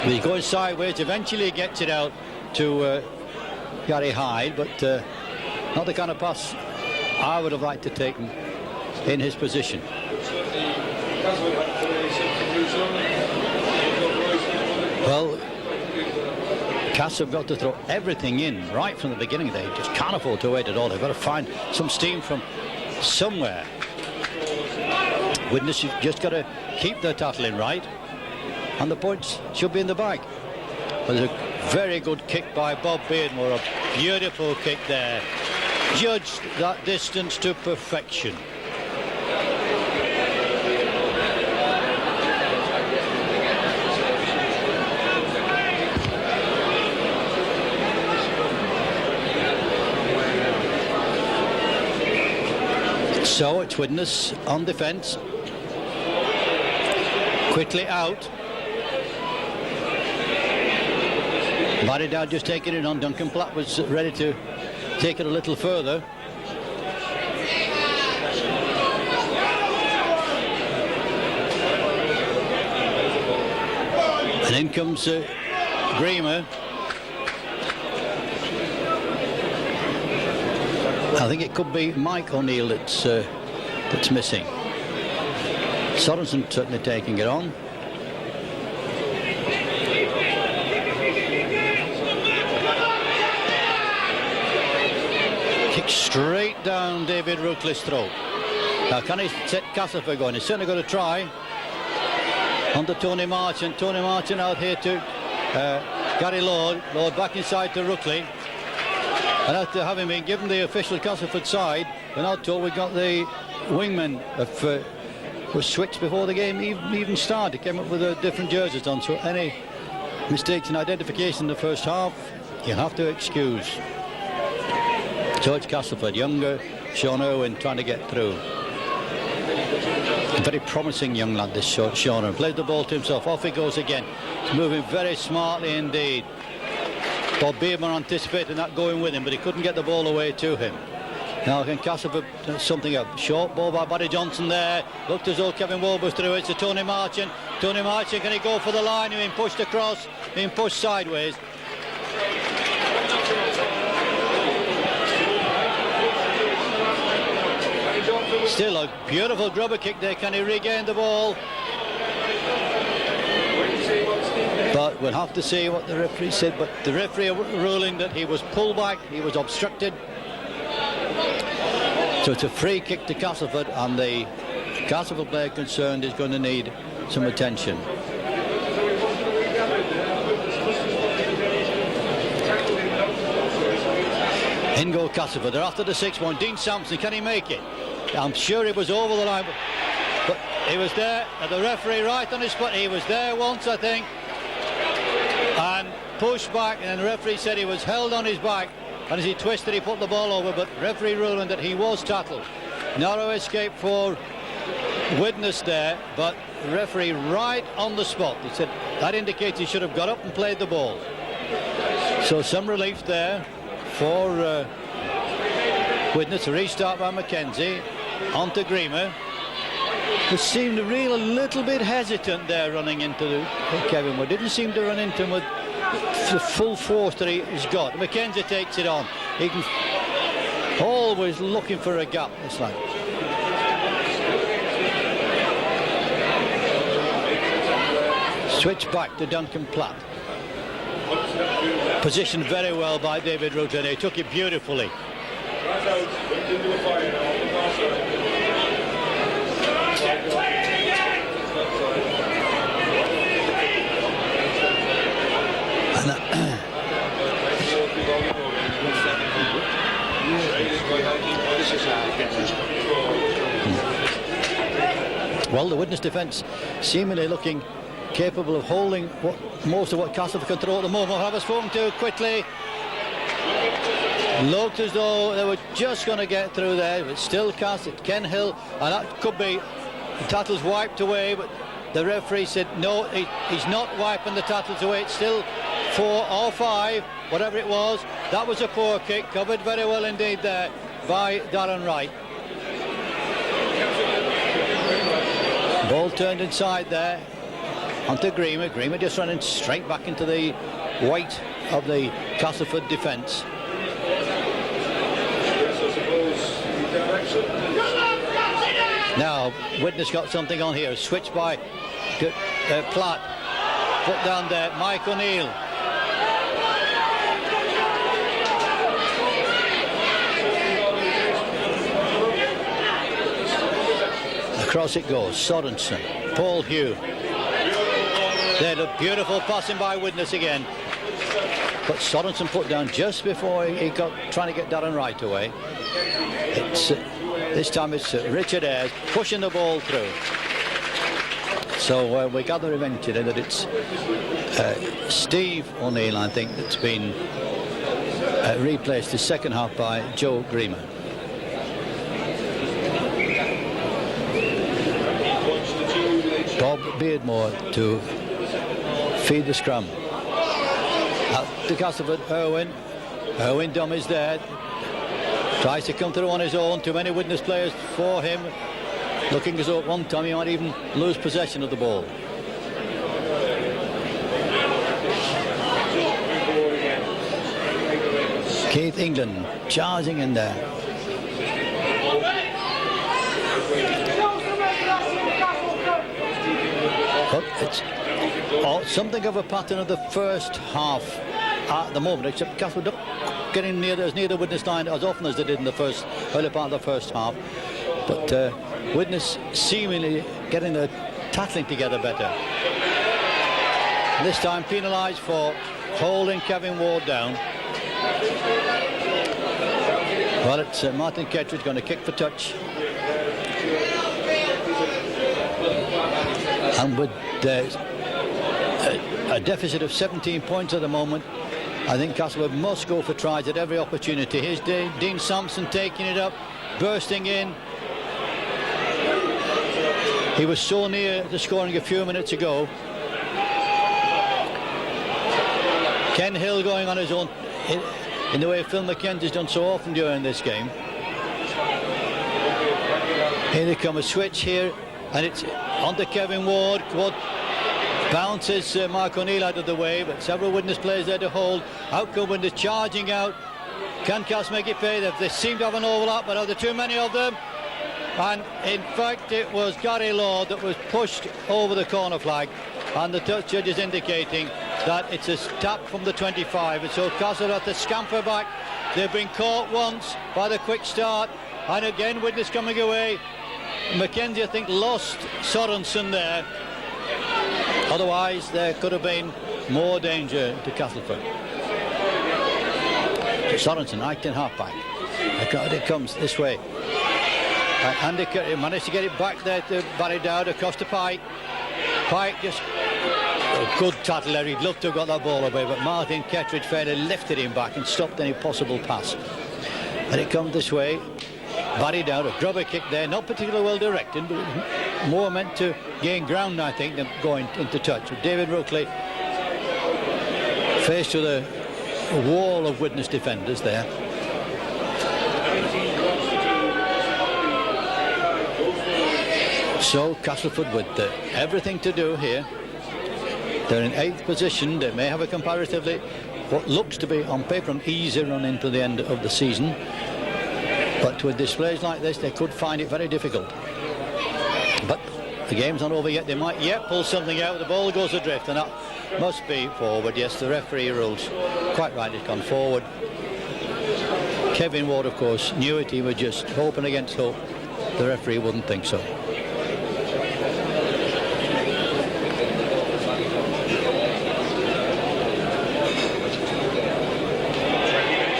He's going sideways, eventually he gets it out to Gary Hyde, but not the kind of pass I would have liked to take him in his position. Well, Cass have got to throw everything in right from the beginning. They just can't afford to wait at all. They've got to find some steam from somewhere. Widnes have just got to keep their tackling right, and the points should be in the bag. But there's a very good kick by Bob Beardmore, a beautiful kick there. Judged that distance to perfection. So it's Widnes on defence. Quickly out. Barry Dowd just taking it on. Duncan Platt was ready to take it a little further. And in comes Greamer. I think it could be Mike O'Neill that's missing. Sorensen certainly taking it on. Kick straight down David Rookley's throat. Now can he set Castleford going? He's certainly going to try. On to Tony Marchant. Tony Marchant out here to Gary Lord. Lord back inside to Rookley. And after having been given the official Castleford side, we're now told we got the wingmen was switched before the game even started. Came up with different jerseys on, so any mistakes in identification in the first half, you'll have to excuse. So it's Castleford, younger Sean Irwin trying to get through. A very promising young lad, this Sean Irwin. Plays the ball to himself, off he goes again. He's moving very smartly indeed. Bob Beardmore anticipating that going with him, but he couldn't get the ball away to him. Now can Castleford something up. Short ball by Barry Johnson there. Looked as though Kevin Ward was through it to Tony Marchant. Tony Marchant, can he go for the line? He's been pushed across, being pushed sideways. Still a beautiful grubber kick there. Can he regain the ball? But we'll have to see what the referee said. But the referee ruling that he was pulled back, he was obstructed. So it's a free kick to Castleford, and the Castleford player concerned is going to need some attention. In goal Castleford. They're after the 6-1. Dean Sampson, can he make it? I'm sure he was over the line, but he was there. The referee right on his spot. He was there once, I think, and pushed back, and the referee said he was held on his back, and as he twisted he put the ball over, but referee ruling that he was tackled. Narrow escape for Widnes there, but the referee right on the spot. He said that indicates he should have got up and played the ball. So some relief there for Widnes. A restart by Mackenzie. On to Greamer. He seemed to a little bit hesitant there running into Kevin Wood. Didn't seem to run into him with the full force that he's got. Mackenzie takes it on. He can always looking for a gap, this lad. Switch back to Duncan Platt. positioned very well by David Rutter, and he took it beautifully. Well, the Widnes defence seemingly looking capable of holding most of what Castleford can throw at the moment. Have I spoken too quickly? Looked as though they were just going to get through there, but still Ken Hill, and that could be the tattles wiped away, but the referee said no, he's not wiping the tattles away. It's still 4 or 5, whatever it was. That was a poor kick, covered very well indeed there by Darren Wright. Ball turned inside there onto Grima. Grima just running straight back into the weight of the Castleford defence. Now Widnes got something on here. Switch by Platt. Put down there, Mike O'Neill. Across it goes, Sorensen, Paul Hugh. There's a beautiful passing by Widnes again. But Sorensen put down just before he got trying to get Darren Wright away. This time it's Richard Ayres pushing the ball through. So we gather eventually that it's Steve O'Neill, I think, that's been replaced the second half by Joe Grima. Bob Beardmore to feed the scrum. Out to Castleford, Irwin Dunn is there. Tries to come through on his own. Too many Widnes players for him. Looking as though at one time he might even lose possession of the ball. Keith England charging in there. But it's something of a pattern of the first half at the moment, except Castleford getting as near the Widnes line as often as they did in the early part of the first half. But Widnes seemingly getting the tackling together better. This time penalised for holding Kevin Ward down. Well, it's Martin Kettridge going to kick for touch. And with a deficit of 17 points at the moment, I think Castleford must go for tries at every opportunity. Here's Dean Sampson taking it up, bursting in. He was so near to scoring a few minutes ago. Ken Hill going on his own in the way Phil McKenzie's done so often during this game. Here they come, a switch here, and it's onto Kevin Ward. Ward bounces Mark O'Neill out of the way, but several Widnes players there to hold. Out come Widnes charging out. Can Cas make it pay? They seem to have an overlap, but are there too many of them? And in fact it was Gary Lord that was pushed over the corner flag, and the touch judge is indicating that it's a tap from the 25, and so Castleford have to scamper back. They've been caught once by the quick start, and again Widnes coming away. McKenzie, I think, lost Sorensen there. Otherwise there could have been more danger to Castleford. Sorensen, Eichton halfback. It comes this way. Andy managed to get it back there to Barry Dowd across to Pike. Pike just a good tackle there. He'd love to have got that ball away, but Martin Kettridge fairly lifted him back and stopped any possible pass. And it comes this way. Barry Dowd, a grubber kick there, not particularly well directed, but more meant to gain ground, I think, than going into touch. With David Rookley faced with a wall of Widnes defenders there. So Castleford with everything to do here. They're in 8th position. They may have a comparatively, what looks to be on paper, an easy run into the end of the season. But with displays like this, they could find it very difficult. But the game's not over yet. They might yet pull something out. The ball goes adrift, and that must be forward. Yes, the referee rules quite right, it's gone forward. Kevin Ward, of course, knew it. He was just hoping against hope the referee wouldn't think so.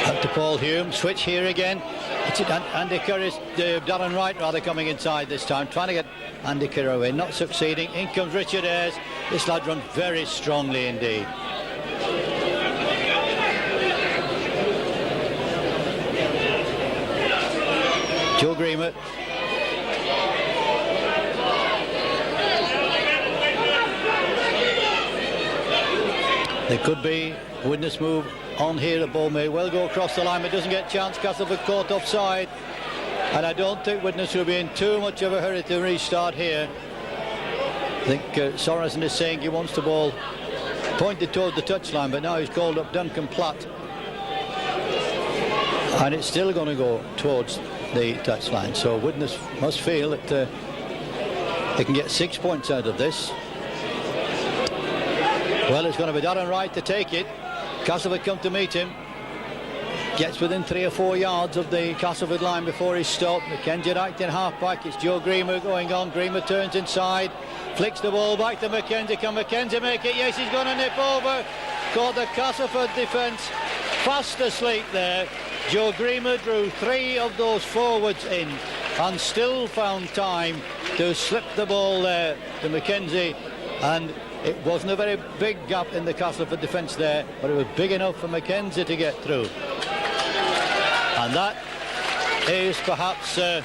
Up to Paul Hume, switch here again. It's Andy Curry's, Darren Wright rather, coming inside this time, trying to get Andy Curry away, not succeeding. In comes Richard Ayres. This lad runs very strongly indeed. Joe Greenwood. There could be a witness move on here. The ball may well go across the line, but doesn't get a chance. Castleford caught offside, and I don't think witness will be in too much of a hurry to restart here. I think Sorensen is saying he wants the ball pointed toward the touchline, but now he's called up Duncan Platt, and it's still going to go towards the touchline. So witness must feel that they can get 6 points out of this. Well, it's going to be Darren Wright to take it. Castleford come to meet him. Gets within 3 or 4 yards of the Castleford line before he's stopped. McKenzie acting half back. It's Joe Greenwood going on. Greenwood turns inside, flicks the ball back to McKenzie. Can McKenzie make it? Yes, he's going to nip over. Caught the Castleford defence fast asleep there. Joe Greenwood drew 3 of those forwards in and still found time to slip the ball there to McKenzie, and it wasn't a very big gap in the Castleford defence there, but it was big enough for McKenzie to get through. And that is perhaps the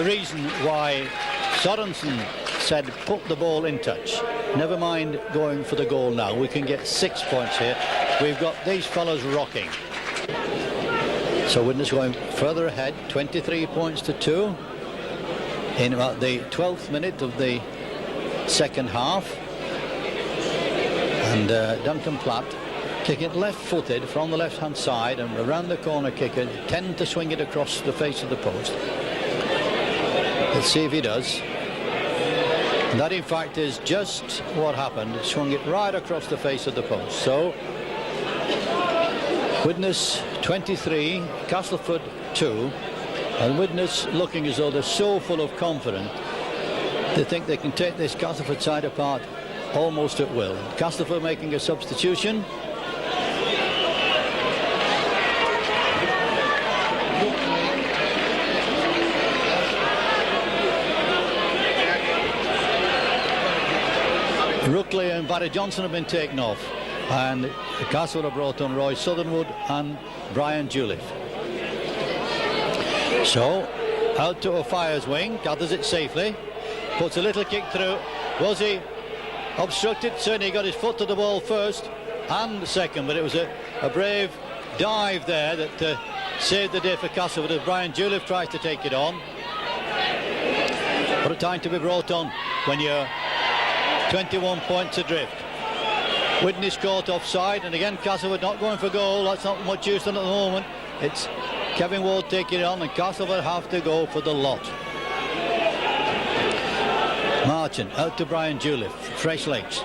reason why Sorensen said put the ball in touch. Never mind going for the goal now. We can get 6 points here. We've got these fellas rocking. So Widnes going further ahead, 23 points to 2 in about the 12th minute of the second half. And Duncan Platt kicking left-footed from the left-hand side, and around the corner kicker tend to swing it across the face of the post. Let's see if he does. And that in fact is just what happened. Swung it right across the face of the post. So Widnes 23, Castleford 2, and Widnes looking as though they're so full of confidence they think they can take this Castleford side apart almost at will. Castleford making a substitution. Rookley and Barry Johnson have been taken off, and Castleford have brought on Roy Southernwood and Brian Juliff. So out to O'Fire's wing, gathers it safely, puts a little kick through. Was he obstructed? Certainly he got his foot to the ball first and second, but it was a brave dive there that saved the day for Castleford as Brian Juliff tries to take it on. What a time to be brought on when you're 21 points adrift. Widnes caught offside, and again Castleford not going for goal. That's not much use on at the moment. It's Kevin Ward taking it on, and Castleford have to go for the lot. Martin out to Brian Juliff, fresh legs.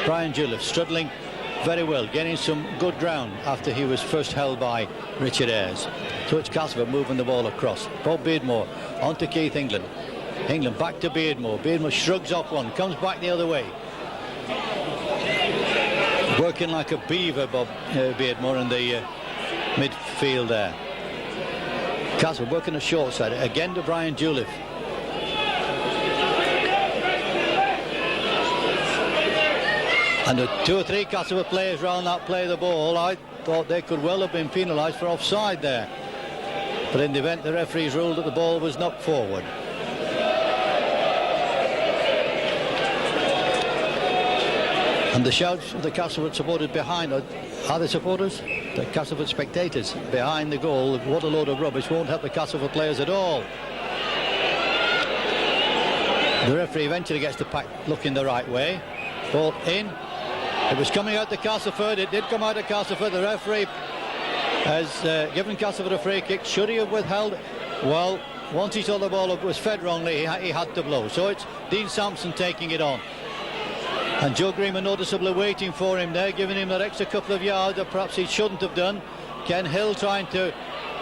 Brian Juliff struggling very well, getting some good ground after he was first held by Richard Ayres. So it's Castleford moving the ball across. Bob Beardmore on to Keith England. England back to Beardmore. Beardmore shrugs off one, comes back the other way. Working like a beaver, Bob Beardmore in the midfield there. Castleford working the short side. Again to Brian Juliff. And the 2 or 3 Castleford players round that play the ball, I thought they could well have been penalised for offside there. But in the event, the referees ruled that the ball was knocked forward. And the shouts of the Castleford supporters behind, are the supporters? The Castleford spectators behind the goal. What a load of rubbish, won't help the Castleford players at all. The referee eventually gets the pack looking the right way. Ball in. It was coming out to Castleford. It did come out to Castleford. The referee has given Castleford a free kick. Should he have withheld? Well, once he saw the ball was fed wrongly, he had to blow. So it's Dean Sampson taking it on. And Joe Green were noticeably waiting for him there, giving him that extra couple of yards that perhaps he shouldn't have done. Ken Hill trying to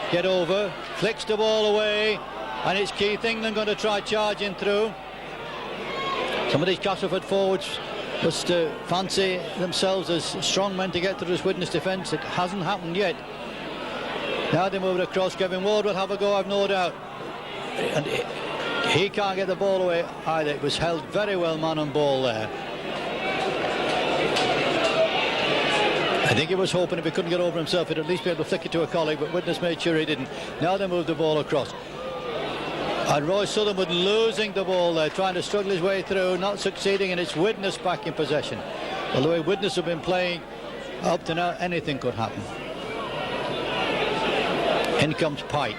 get over, flicks the ball away, and it's Keith England going to try charging through. Some of these Castleford forwards must fancy themselves as strong men to get through this Widnes defence. It hasn't happened yet. Now they move it across. Kevin Ward will have a go, I've no doubt. And he can't get the ball away either. It was held very well man on ball there. I think he was hoping if he couldn't get over himself, he'd at least be able to flick it to a colleague, but Widnes made sure he didn't. Now they move the ball across. And Roy Sutherland losing the ball there, trying to struggle his way through, not succeeding, and it's Widnes back in possession. Well, the way Widnes have been playing up to now, anything could happen. In comes Pike.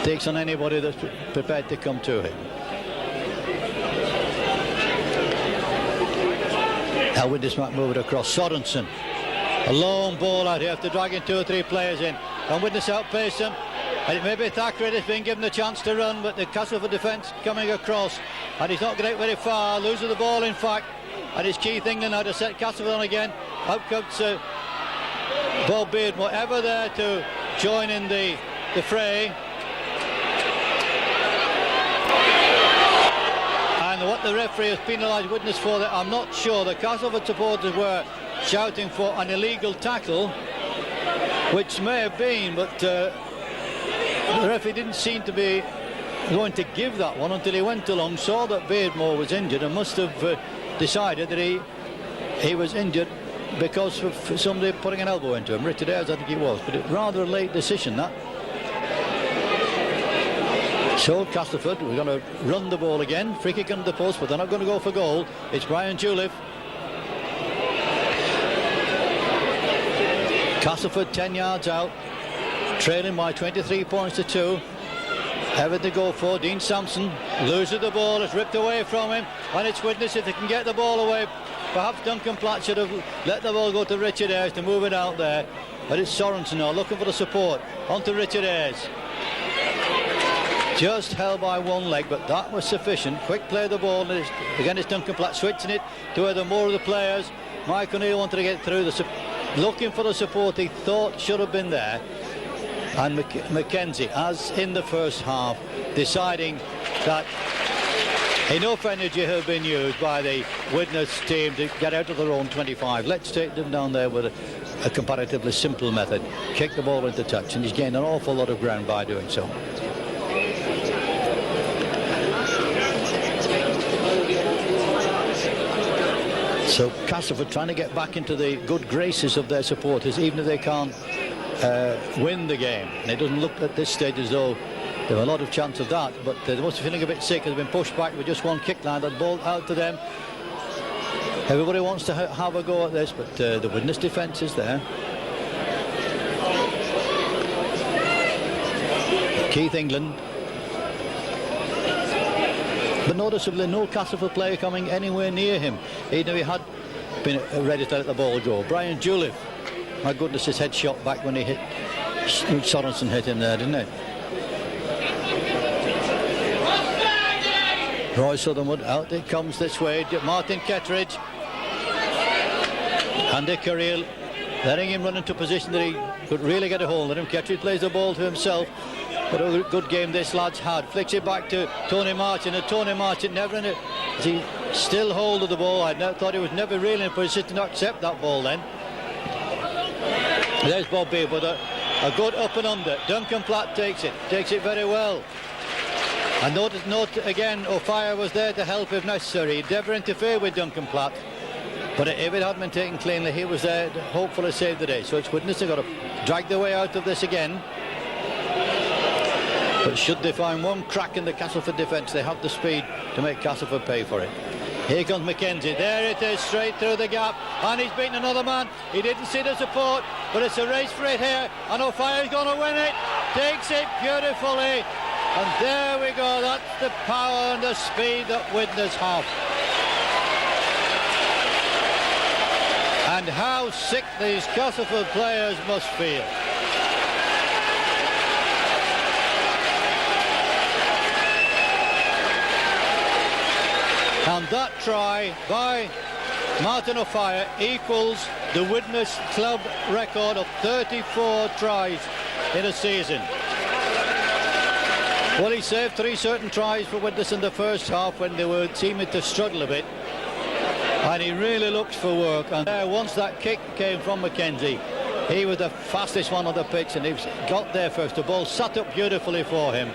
Takes on anybody that's prepared to come to him. Now Widnes might move it across. Sorensen. A long ball out here after dragging 2 or 3 players in. And Widnes outpace them. And it may be Thackeray that's been given the chance to run, but the Castleford defence coming across. And he's not going very far. Loses the ball, in fact. And it's Keith England now to set Castleford on again. Out comes Bob Beardmore, ever there to join in the fray. And what the referee has penalised Widnes for that, I'm not sure. The Castleford supporters were shouting for an illegal tackle, which may have been, but the referee didn't seem to be going to give that one until he went along, saw that Beardmore was injured, and must have decided that he was injured because of somebody putting an elbow into him. Richard Ayres, I think he was, but it's rather a late decision, that. So Castleford, we're going to run the ball again. Free kick under the post, but they're not going to go for goal. It's Brian Juliff. Castleford 10 yards out, trailing by 23 points to 2. Everything to go for. Dean Sampson loses the ball, it's ripped away from him, and it's Widnes if they can get the ball away. Perhaps Duncan Platt should have let the ball go to Richard Ayres to move it out there, but it's Sorensen now looking for the support. On to Richard Ayres. Just held by one leg, but that was sufficient. Quick play of the ball, and again it's Duncan Platt switching it to either more of the players. Mike O'Neill wanted to get through, looking for the support he thought should have been there. And Mackenzie, as in the first half, deciding that enough energy had been used by the Widnes team to get out of their own 25. Let's take them down there with a comparatively simple method. Kick the ball into touch, and he's gained an awful lot of ground by doing so. So Castleford trying to get back into the good graces of their supporters, even if they can't win the game. And it doesn't look at this stage as though they have a lot of chance of that, but they must be feeling a bit sick. They've been pushed back with just one kick line, that ball out to them. Everybody wants to have a go at this, but the Widnes defence is there. Keith England. But noticeably no Castleford player coming anywhere near him, even if he had been ready to let the ball go. Brian Juliff, my goodness, his head shot back when he hit Sorensen, hit him there, didn't it? Roy Sutherland, out it comes this way. Martin Kettridge. Andy Carriel, letting him run into a position that he could really get a hold of him. Kettridge plays the ball to himself. But a good game this lad's had. Flicks it back to Tony Martin, and Tony Martin never in it. He still hold of the ball. I thought he was never really in a position to accept that ball then. There's Bob Beard with a good up and under. Duncan Platt takes it very well. And note again, O'Fire was there to help if necessary. He never interfered with Duncan Platt. But if it hadn't been taken cleanly, he was there to hopefully save the day. So it's Widnes, they've got to drag their way out of this again. But should they find one crack in the Castleford defence, they have the speed to make Castleford pay for it. Here comes Mackenzie. There it is, straight through the gap. And he's beaten another man. He didn't see the support, but it's a race for it here. And O'Fire's going to win it. Takes it beautifully. And there we go. That's the power and the speed that Widnes have. And how sick these Castleford players must feel. And that try by Martin O'Fire equals the Widnes club record of 34 tries in a season. Well, he saved 3 certain tries for Widnes in the first half when they were seeming to struggle a bit, and he really looks for work. And once that kick came from Mackenzie, he was the fastest one on the pitch, and he got there first. The ball sat up beautifully for him.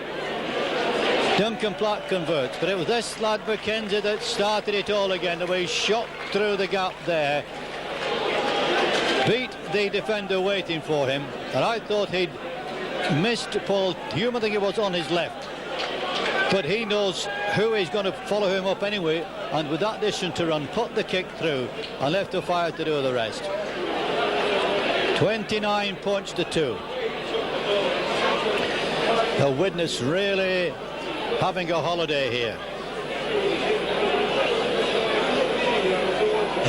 Duncan Platt converts, but it was this lad Mackenzie that started it all again. The way he shot through the gap there, beat the defender waiting for him, and I thought he'd missed Paul Hume. I think it was on his left, but he knows who is going to follow him up anyway, and with that distance to run, put the kick through and left the Fire to do the rest. 29 points to 2. The Widnes really having a holiday here.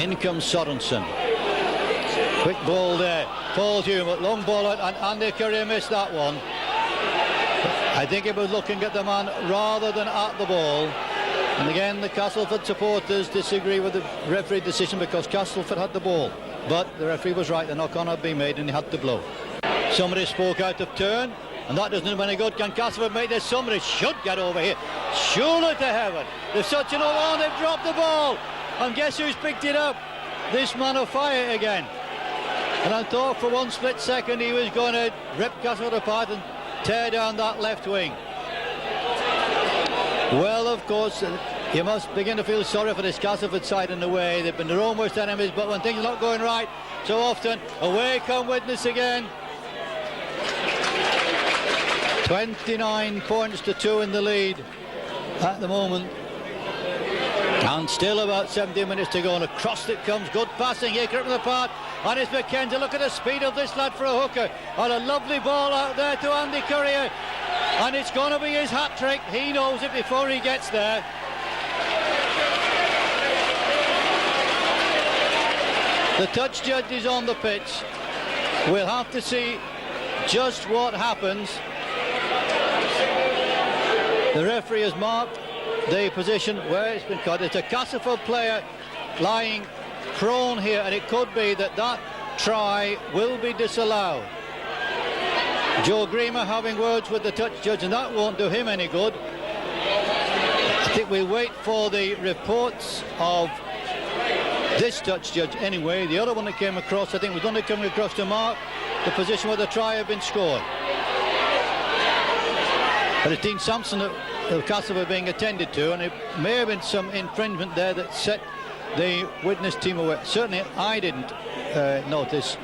In comes Sorensen. Quick ball there. Paul Hume, long ball out, and Andy Currier missed that one. I think he was looking at the man rather than at the ball. And again, the Castleford supporters disagree with the referee decision because Castleford had the ball. But the referee was right, the knock-on had been made and he had to blow. Somebody spoke out of turn, and that doesn't do any good. Can Castleford make this? Somebody should get over here. Surely to heaven. There's such an alarm, they've dropped the ball. And guess who's picked it up? This man of Fire again. And I thought for one split second he was going to rip Castleford apart and tear down that left wing. Well, of course, you must begin to feel sorry for this Castleford side in a way. They've been their own worst enemies, but when things are not going right so often, away come Widnes again. 29 points to 2 in the lead at the moment. And still about 17 minutes to go, and across it comes. Good passing here, ripping apart. And it's Mackenzie. Look at the speed of this lad for a hooker. And a lovely ball out there to Andy Currier. And it's going to be his hat-trick. He knows it before he gets there. The touch judge is on the pitch. We'll have to see just what happens. The referee has marked the position where it's been cut. It's a Castleford player lying prone here, and it could be that that try will be disallowed. Joe Greamer having words with the touch judge, and that won't do him any good. I think we'll wait for the reports of this touch judge anyway. The other one that came across, I think, was only coming across to mark the position where the try had been scored. But it's Dean Sampson that Castleford being attended to, and it may have been some infringement there that set the Widnes team away. Certainly I didn't notice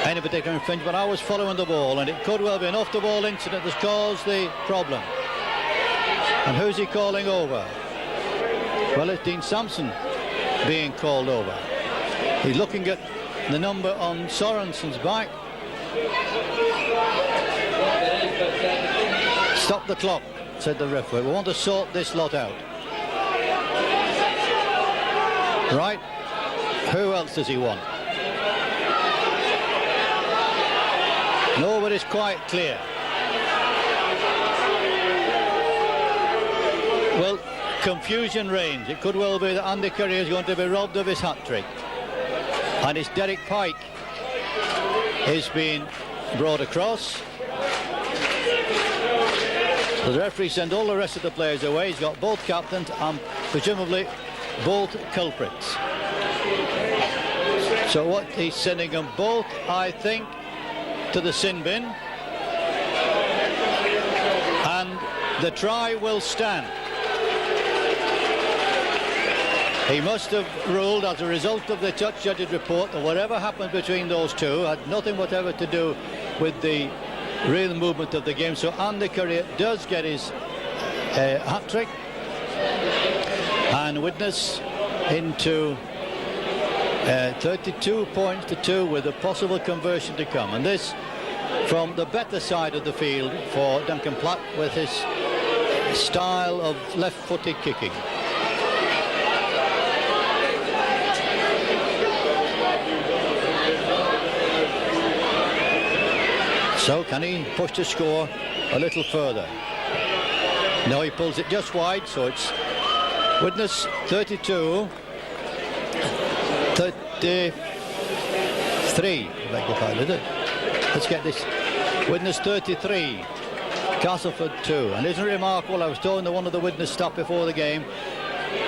any particular infringement. I was following the ball, and it could well be an off-the-ball incident that's caused the problem. And who's he calling over? Well, it's Dean Sampson being called over. He's looking at the number on Sorensen's back. Stop the clock, said the referee. We want to sort this lot out. Right, who else does he want? Nobody's quite clear. Well, confusion reigns. It could well be that Andy Currier is going to be robbed of his hat-trick. And it's Derek Pike is being brought across. So the referee sent all the rest of the players away. He's got both captains and presumably both culprits. So what he's sending them both, I think, to the sin bin. And the try will stand. He must have ruled, as a result of the touch judge's report, that whatever happened between those two had nothing whatever to do with the real movement of the game. So Andy Currier does get his hat-trick, and Widnes into 32 points to 2 with a possible conversion to come. And this from the better side of the field for Duncan Platt with his style of left-footed kicking. So can he push the score a little further? No, he pulls it just wide, so it's Widnes 32, 33. Beg your pardon, is it? Let's get this. Widnes 33, Castleford 2. And isn't it remarkable? I was talking to one of the Widnes staff before the game,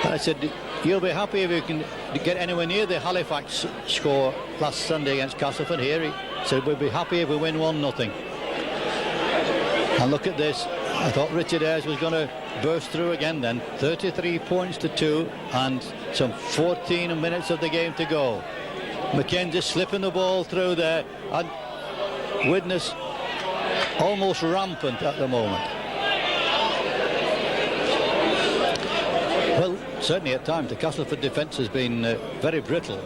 and I said, you'll be happy if you can get anywhere near the Halifax score last Sunday against Castleford here. He said, we'll be happy if we win 1-0. And look at this. I thought Richard Ayres was going to burst through again then. 33 points to 2 and some 14 minutes of the game to go. Mackenzie slipping the ball through there, and Widnes almost rampant at the moment. Well, certainly at times the Castleford defence has been very brittle,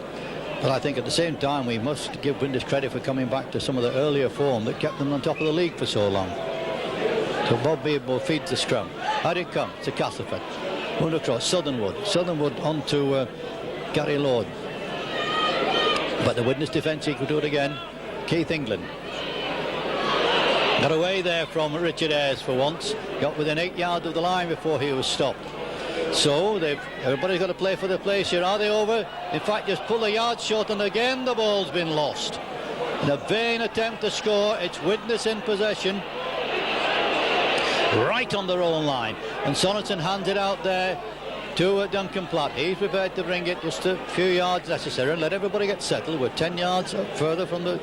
but I think at the same time we must give Widnes credit for coming back to some of the earlier form that kept them on top of the league for so long. So Bob Beardmore feeds the scrum. How'd it come? To Castleford. Run across Southernwood on to Gary Lord. But the Widnes defence, he could do it again. Keith England got away there from Richard Ayres for once. Got within 8 yards of the line before he was stopped. So everybody's got to play for the place here. Are they over? In fact, just pull the yard short, and again the ball's been lost. In a vain attempt to score, it's Widnes in possession, right on their own line, and Sorensen hands it out there to Duncan Platt. He's prepared to bring it just a few yards necessary and let everybody get settled. We're 10 yards further from the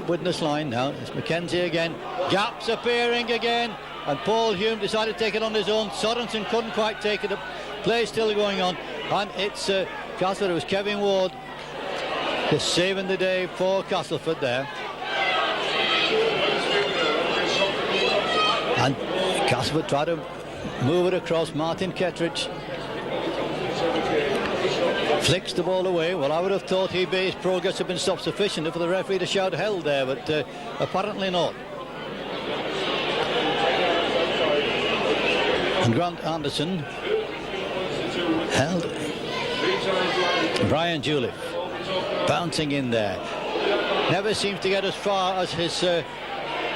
Widnes line now. It's Mackenzie again. Gaps appearing again, and Paul Hume decided to take it on his own. Sorensen couldn't quite take it. The play still going on, and it's Castleford. It was Kevin Ward just saving the day for Castleford there. And Castleford tried to move it across. Martin Kettridge flicks the ball away. Well, I would have thought his progress had been stopped sufficient for the referee to shout held there, but apparently not. And Grant Anderson held. Brian Juliff bouncing in there. Never seems to get as far as his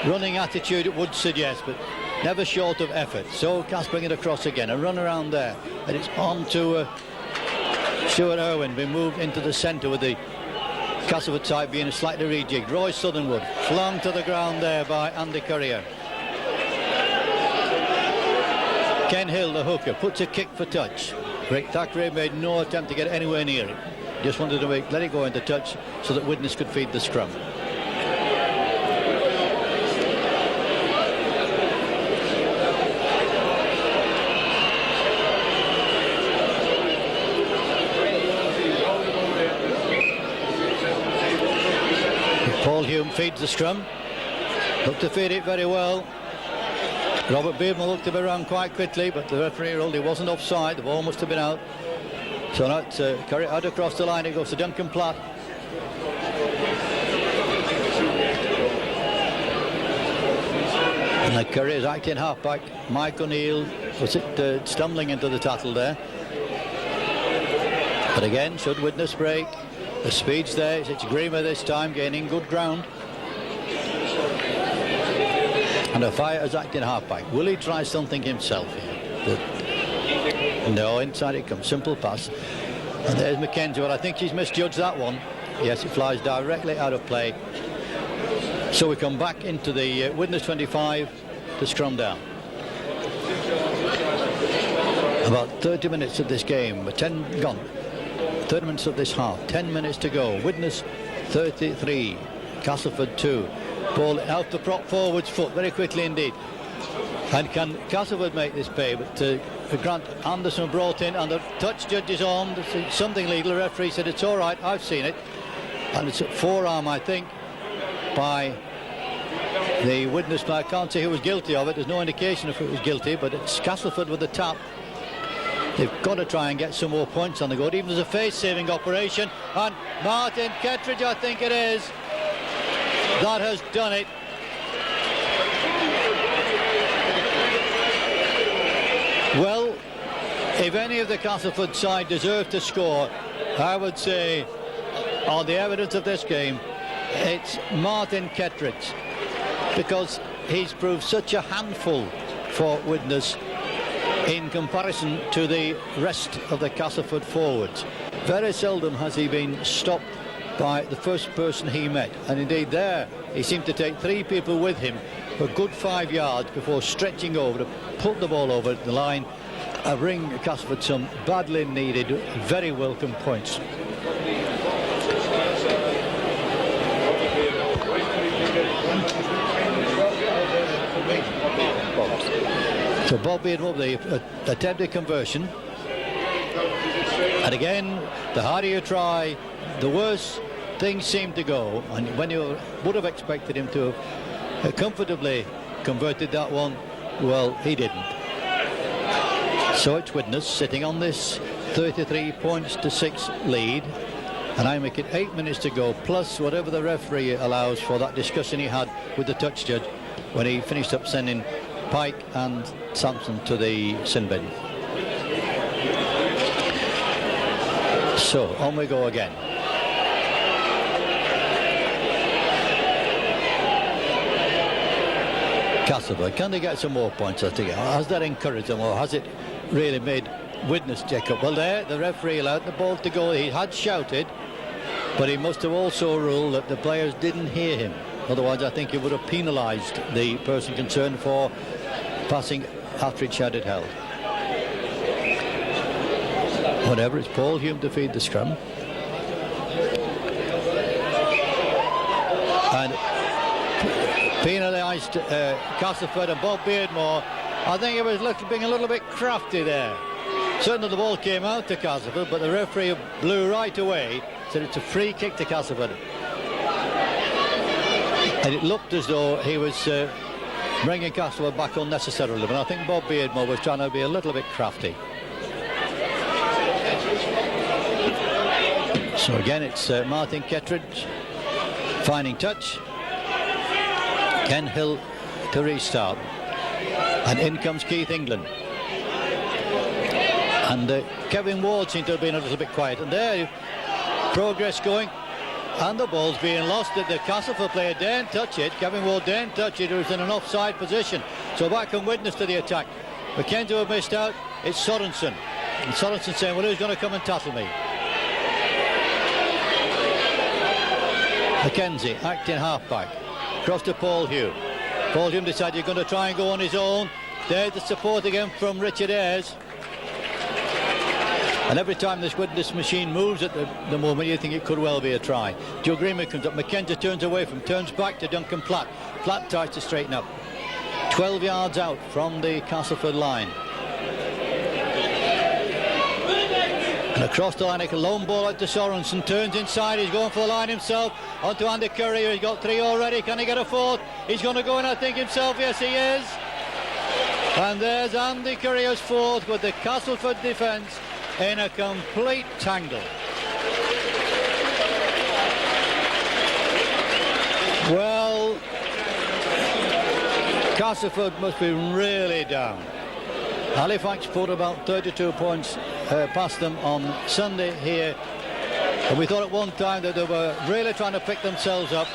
running attitude would suggest, but never short of effort. So Cass bring it across again, a run around there, and it's on to Stuart Irwin, been moved into the centre with the Castleford side being slightly rejigged. Roy Southernwood flung to the ground there by Andy Currier. Ken Hill, the hooker, puts a kick for touch. Rick Thackeray made no attempt to get anywhere near it. Just wanted to let it go into touch so that Widnes could feed the scrum. Paul Hume feeds the scrum. Looked to feed it very well. Robert Beardmore looked to be around quite quickly, but the referee ruled he wasn't offside. The ball must have been out. So now it's carried out across the line. It goes to Duncan Platt. And the Curry is acting halfback. Mike O'Neill was stumbling into the tackle there. But again, should Widnes break? The speed's there. It's Greener this time, gaining good ground. And Afire is acting halfback. Will he try something himself here? No, inside it comes. Simple pass. And there's Mackenzie. Well, I think he's misjudged that one. Yes, it flies directly out of play. So we come back into the Widnes 25 to scrum down. About 30 minutes of this game. 10 gone. 30 minutes of this half. 10 minutes to go. Widnes 33. Castleford 2. Ball out the prop forward's foot very quickly indeed. And can Castleford make this pay? But Grant Anderson brought in, and the touch judge is on. There's something legal. The referee said it's all right. I've seen it, and it's a forearm, I think, by the Widnes player. I can't say who was guilty of it. There's no indication if it was guilty, but it's Castleford with the tap. They've got to try and get some more points on the board. Even as a face-saving operation, and Martin Kettridge, I think it is, that has done it. Well, if any of the Castleford side deserve to score, I would say, on the evidence of this game, it's Martin Kettridge, because he's proved such a handful for Widnes in comparison to the rest of the Castleford forwards. Very seldom has he been stopped by the first person he met, and indeed there he seemed to take 3 people with him for a good 5 yards before stretching over to put the ball over the line and bring Castleford some badly needed, very welcome points. So Bob Beard with the attempted conversion, and again, the harder you try, the worse things seem to go. And when you would have expected him to have comfortably converted that one, well, he didn't. So it's Widnes sitting on this 33 points to 6 lead, and I make it 8 minutes to go, plus whatever the referee allows for that discussion he had with the touch judge when he finished up sending Pike and Sampson to the sin bin. So on we go again. Castleford, can they get some more points? Has that encouraged them, or has it really made Widnes check up? Well, there the referee allowed the ball to go. He had shouted, but he must have also ruled that the players didn't hear him. Otherwise, I think he would have penalised the person concerned for passing after it shouted held. Whatever, it's Paul Hume to feed the scrum. And penalised Castleford and Bob Beardmore. I think it was being a little bit crafty there. Certainly the ball came out to Castleford, but the referee blew right away, said it's a free kick to Castleford. And it looked as though he was bringing Castleford back unnecessarily, but I think Bob Beardmore was trying to be a little bit crafty. So again, it's Martin Kettridge finding touch. Ken Hill to restart, and in comes Keith England, and Kevin Ward seemed to have been a little bit quiet, and there progress going, and the ball's being lost. The Castleford player daren't touch it. Kevin Ward daren't touch it. He was in an offside position, so back can Widnes to the attack. McKenzie have missed out. It's Sorensen, and Sorensen saying, well, who's going to come and tackle me? McKenzie acting half-back, across to Paul Hume. Paul Hume decided he's going to try and go on his own. There's the support again from Richard Ayres. And every time this Widnes machine moves at the moment, you think it could well be a try. Joe Greenman comes up, McKenzie turns away from, turns back to Duncan Platt. Platt tries to straighten up. 12 yards out from the Castleford line. And across the line, a lone ball out to Sorensen, turns inside, he's going for the line himself, onto Andy Currier, he's got 3 already, can he get a 4th? He's going to go in, I think, himself, yes he is. And there's Andy Currier's 4th with the Castleford defence in a complete tangle. Well, Castleford must be really down. Halifax put about 32 points past them on Sunday here, and we thought at one time that they were really trying to pick themselves up,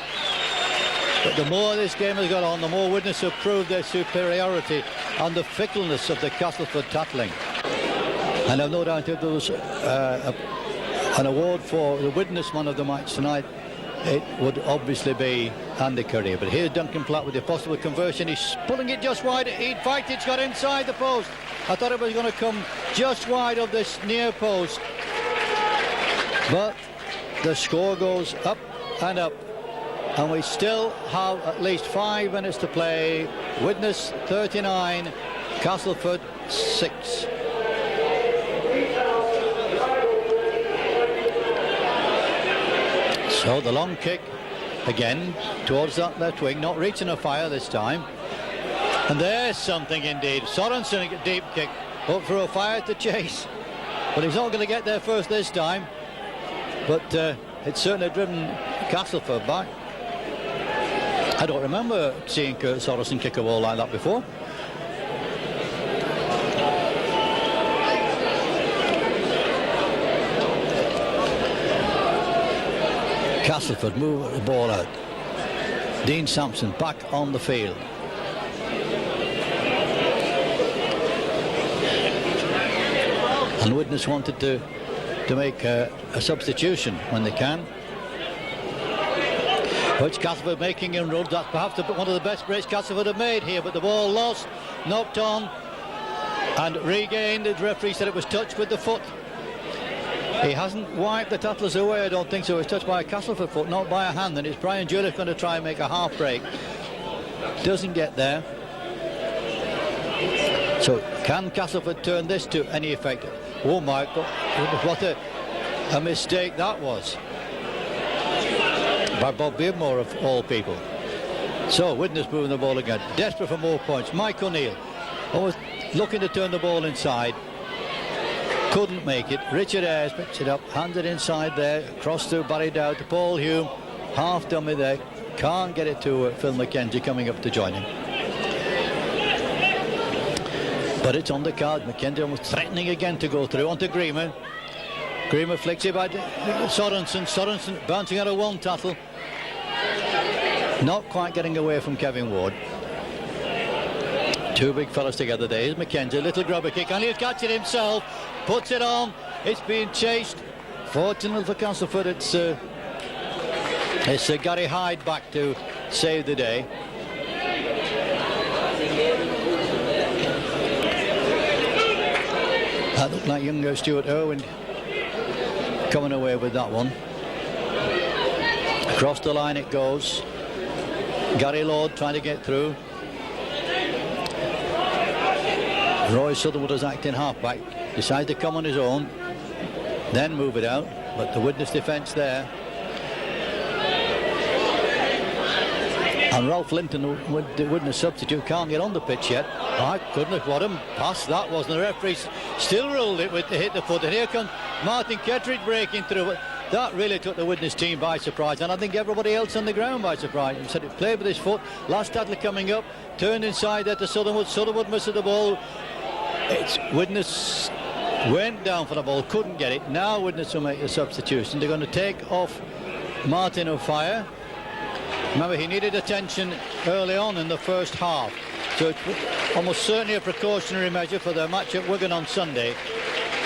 but the more this game has gone on, the more Widnes have proved their superiority and the fickleness of the Castleford tackling. And I've no doubt if there was an award for the Widnes man of the match tonight, it would obviously be Andy Currier. But here's Duncan Platt with the possible conversion. He's pulling it just wide. In fact, it's got inside the post. I thought it was going to come just wide of this near post. But the score goes up and up. And we still have at least 5 minutes to play. Widnes 39, Castleford 6. So the long kick again towards that left wing, not reaching a fire this time. And there's something indeed. Sorensen, a deep kick up for a fire to chase. But he's not going to get there first this time. But it's certainly driven Castleford back. I don't remember seeing Kurt Sorensen kick a ball like that before. Castleford move the ball out. Dean Sampson back on the field. And Widnes wanted to make a substitution when they can. Which Castleford making inroads. That's perhaps one of the best breaks Castleford have made here, but the ball lost, knocked on and regained. The referee said it was touched with the foot. He hasn't wiped the tattlers away, I don't think so. It was touched by a Castleford foot, not by a hand, and it's Brian Judith going to try and make a half break. Doesn't get there. So can Castleford turn this to any effect? Oh my God, what a mistake that was by Bob Beardmore of all people. So Widnes moving the ball again, desperate for more points. Mike O'Neill always looking to turn the ball inside, couldn't make it. Richard Ayres picks it up, hands it inside there, across to Barry Dowd, to Paul Hume, half dummy there, can't get it to Phil McKenzie coming up to join him. But it's on the card. McKenzie almost threatening again to go through onto Grima. Grima flicks it by Sorensen. Sorensen bouncing out of one tattle, not quite getting away from Kevin Ward. Two big fellas together there. Here's McKenzie, little grubber kick, and he'll catch it himself, puts it on. It's being chased. Fortunately for Castleford, it's Gary Hyde back to save the day. That looked like younger Stuart Irwin coming away with that one. Across the line it goes. Gary Lord trying to get through. Roy Sutherwood is acting halfback, decides to come on his own, then move it out, but the Widnes defence there. And Ralph Linton, the Widnes substitute, can't get on the pitch yet. My goodness, what a pass that was. And the referee still ruled it with the hit the foot. And here comes Martin Kettridge breaking through. But that really took the Widnes team by surprise, and I think everybody else on the ground by surprise. He said it played with his foot. Last tackle coming up, turned inside there to Sutherwood. Sutherwood misses the ball. It's Widnes went down for the ball, couldn't get it. Now Widnes will make the substitution. They're going to take off Martin O'Fire. Remember, he needed attention early on in the first half, so it's almost certainly a precautionary measure for their match at Wigan on Sunday.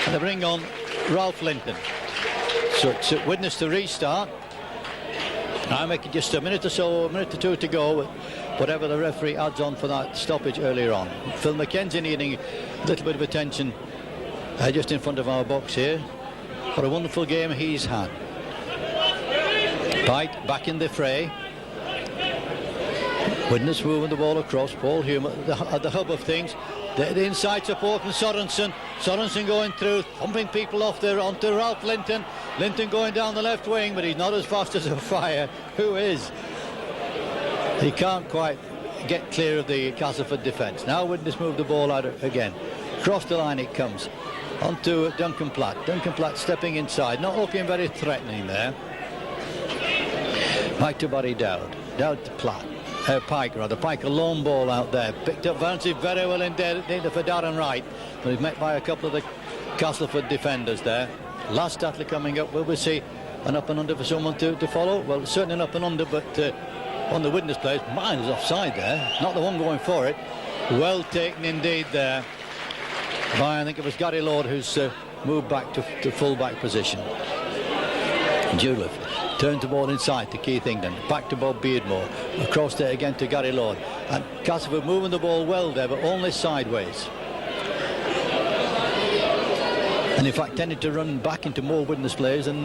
And they bring on Ralph Linton. So it's Widnes to restart. Now making just a minute or so, a minute or two to go, whatever the referee adds on for that stoppage earlier on. Phil McKenzie needing a little bit of attention just in front of our box here. What a wonderful game he's had. Pike back in the fray. Widnes moving the ball across. Paul Hume at the hub of things. The inside support from Sorensen. Sorensen going through, thumping people off there onto Ralph Linton. Linton going down the left wing, but he's not as fast as O'Fire, who is. He can't quite get clear of the Castleford defence. Now Widnes move the ball out again. Across the line it comes. Onto Duncan Platt. Duncan Platt stepping inside, not looking very threatening there. Back to Barry Dowd. Dowd to Platt. Pike rather. Pike, a long ball out there. Picked up Vancy very well indeed for Darren Wright, but he's met by a couple of the Castleford defenders there. Last tackle coming up. Will we see an up and under for someone to follow? Well, certainly an up and under, but on the Widnes players, mine is offside there. Not the one going for it. Well taken indeed there by, I think it was Gary Lord, who's moved back to full-back position. Judith turned the ball inside to Keith England, back to Bob Beardmore, across there again to Gary Lord, and Castleford moving the ball well there, but only sideways, and in fact tended to run back into more Widnes players than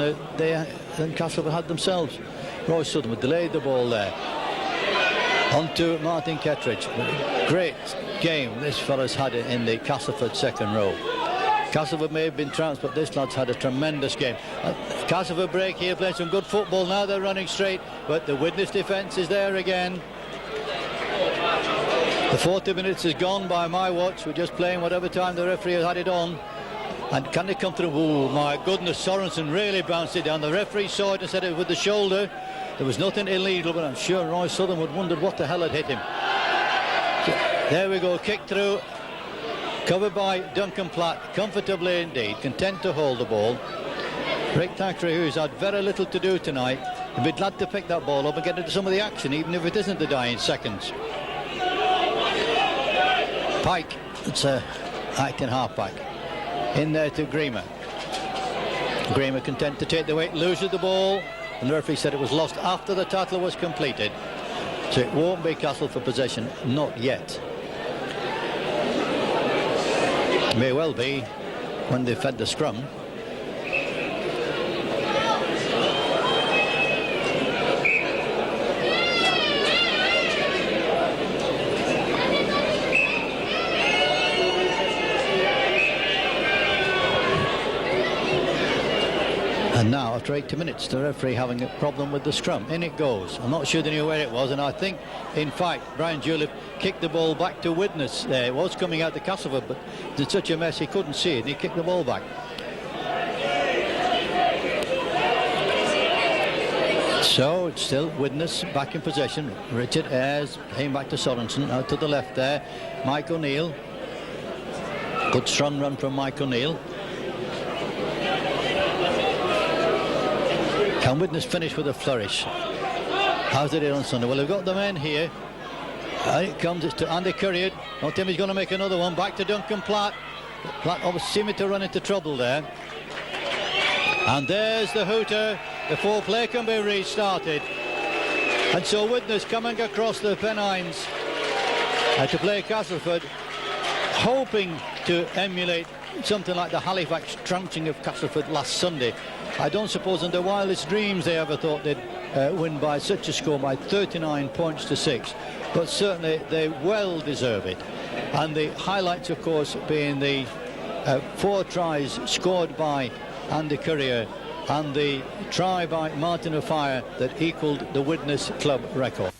Castleford had themselves. Roy Sutherland delayed the ball there. On to Martin Kettridge. Great game this fella's had it in the Castleford second row. Castleford may have been trounced, but this lad's had a tremendous game. Castleford break here, playing some good football. Now they're running straight, but the Widnes defence is there again. The 40 minutes is gone by my watch. We're just playing whatever time the referee has had it on. And can they come through? Oh my goodness, Sorensen really bounced it down. The referee saw it and said it with the shoulder. There was nothing illegal, but I'm sure Roy Sutherland wondered what the hell had hit him. So, there we go, kick through. Covered by Duncan Platt, comfortably indeed, content to hold the ball. Rick Thackeray, who's had very little to do tonight, he'd be glad to pick that ball up and get into some of the action, even if it isn't the dying seconds. Pike, it's acting halfback. in there to Grima. Grima content to take the weight, loses the ball, and the referee said it was lost after the tackle was completed. So it won't be Castleford possession, not yet. May well be when they fed the scrum. And now, after 80 minutes, the referee having a problem with the scrum. In it goes. I'm not sure they knew where it was, and I think, in fact, Brian Julep kicked the ball back to Widnes there. It was coming out to Castleford, but it's such a mess he couldn't see it, and he kicked the ball back. So it's still Widnes back in possession. Richard Ayres came back to Sorensen, out to the left there. Mike O'Neill. Good strong run from Mike O'Neill. Can Widnes finish with a flourish? How's it on Sunday? Well, they've got the men here. It comes, it's to Andy Currier. No, Timmy's going to make another one. Back to Duncan Platt. Platt obviously seeming to run into trouble there. And there's the hooter before play can be restarted. And so Widnes coming across the Pennines to play Castleford, hoping to emulate something like the Halifax trouncing of Castleford last Sunday. I don't suppose in their wildest dreams they ever thought they'd win by such a score, by 39 points to 6. But certainly they well deserve it. And the highlights, of course, being the 4 tries scored by Andy Currier and the try by Martin O'Fire that equalled the Widnes club record.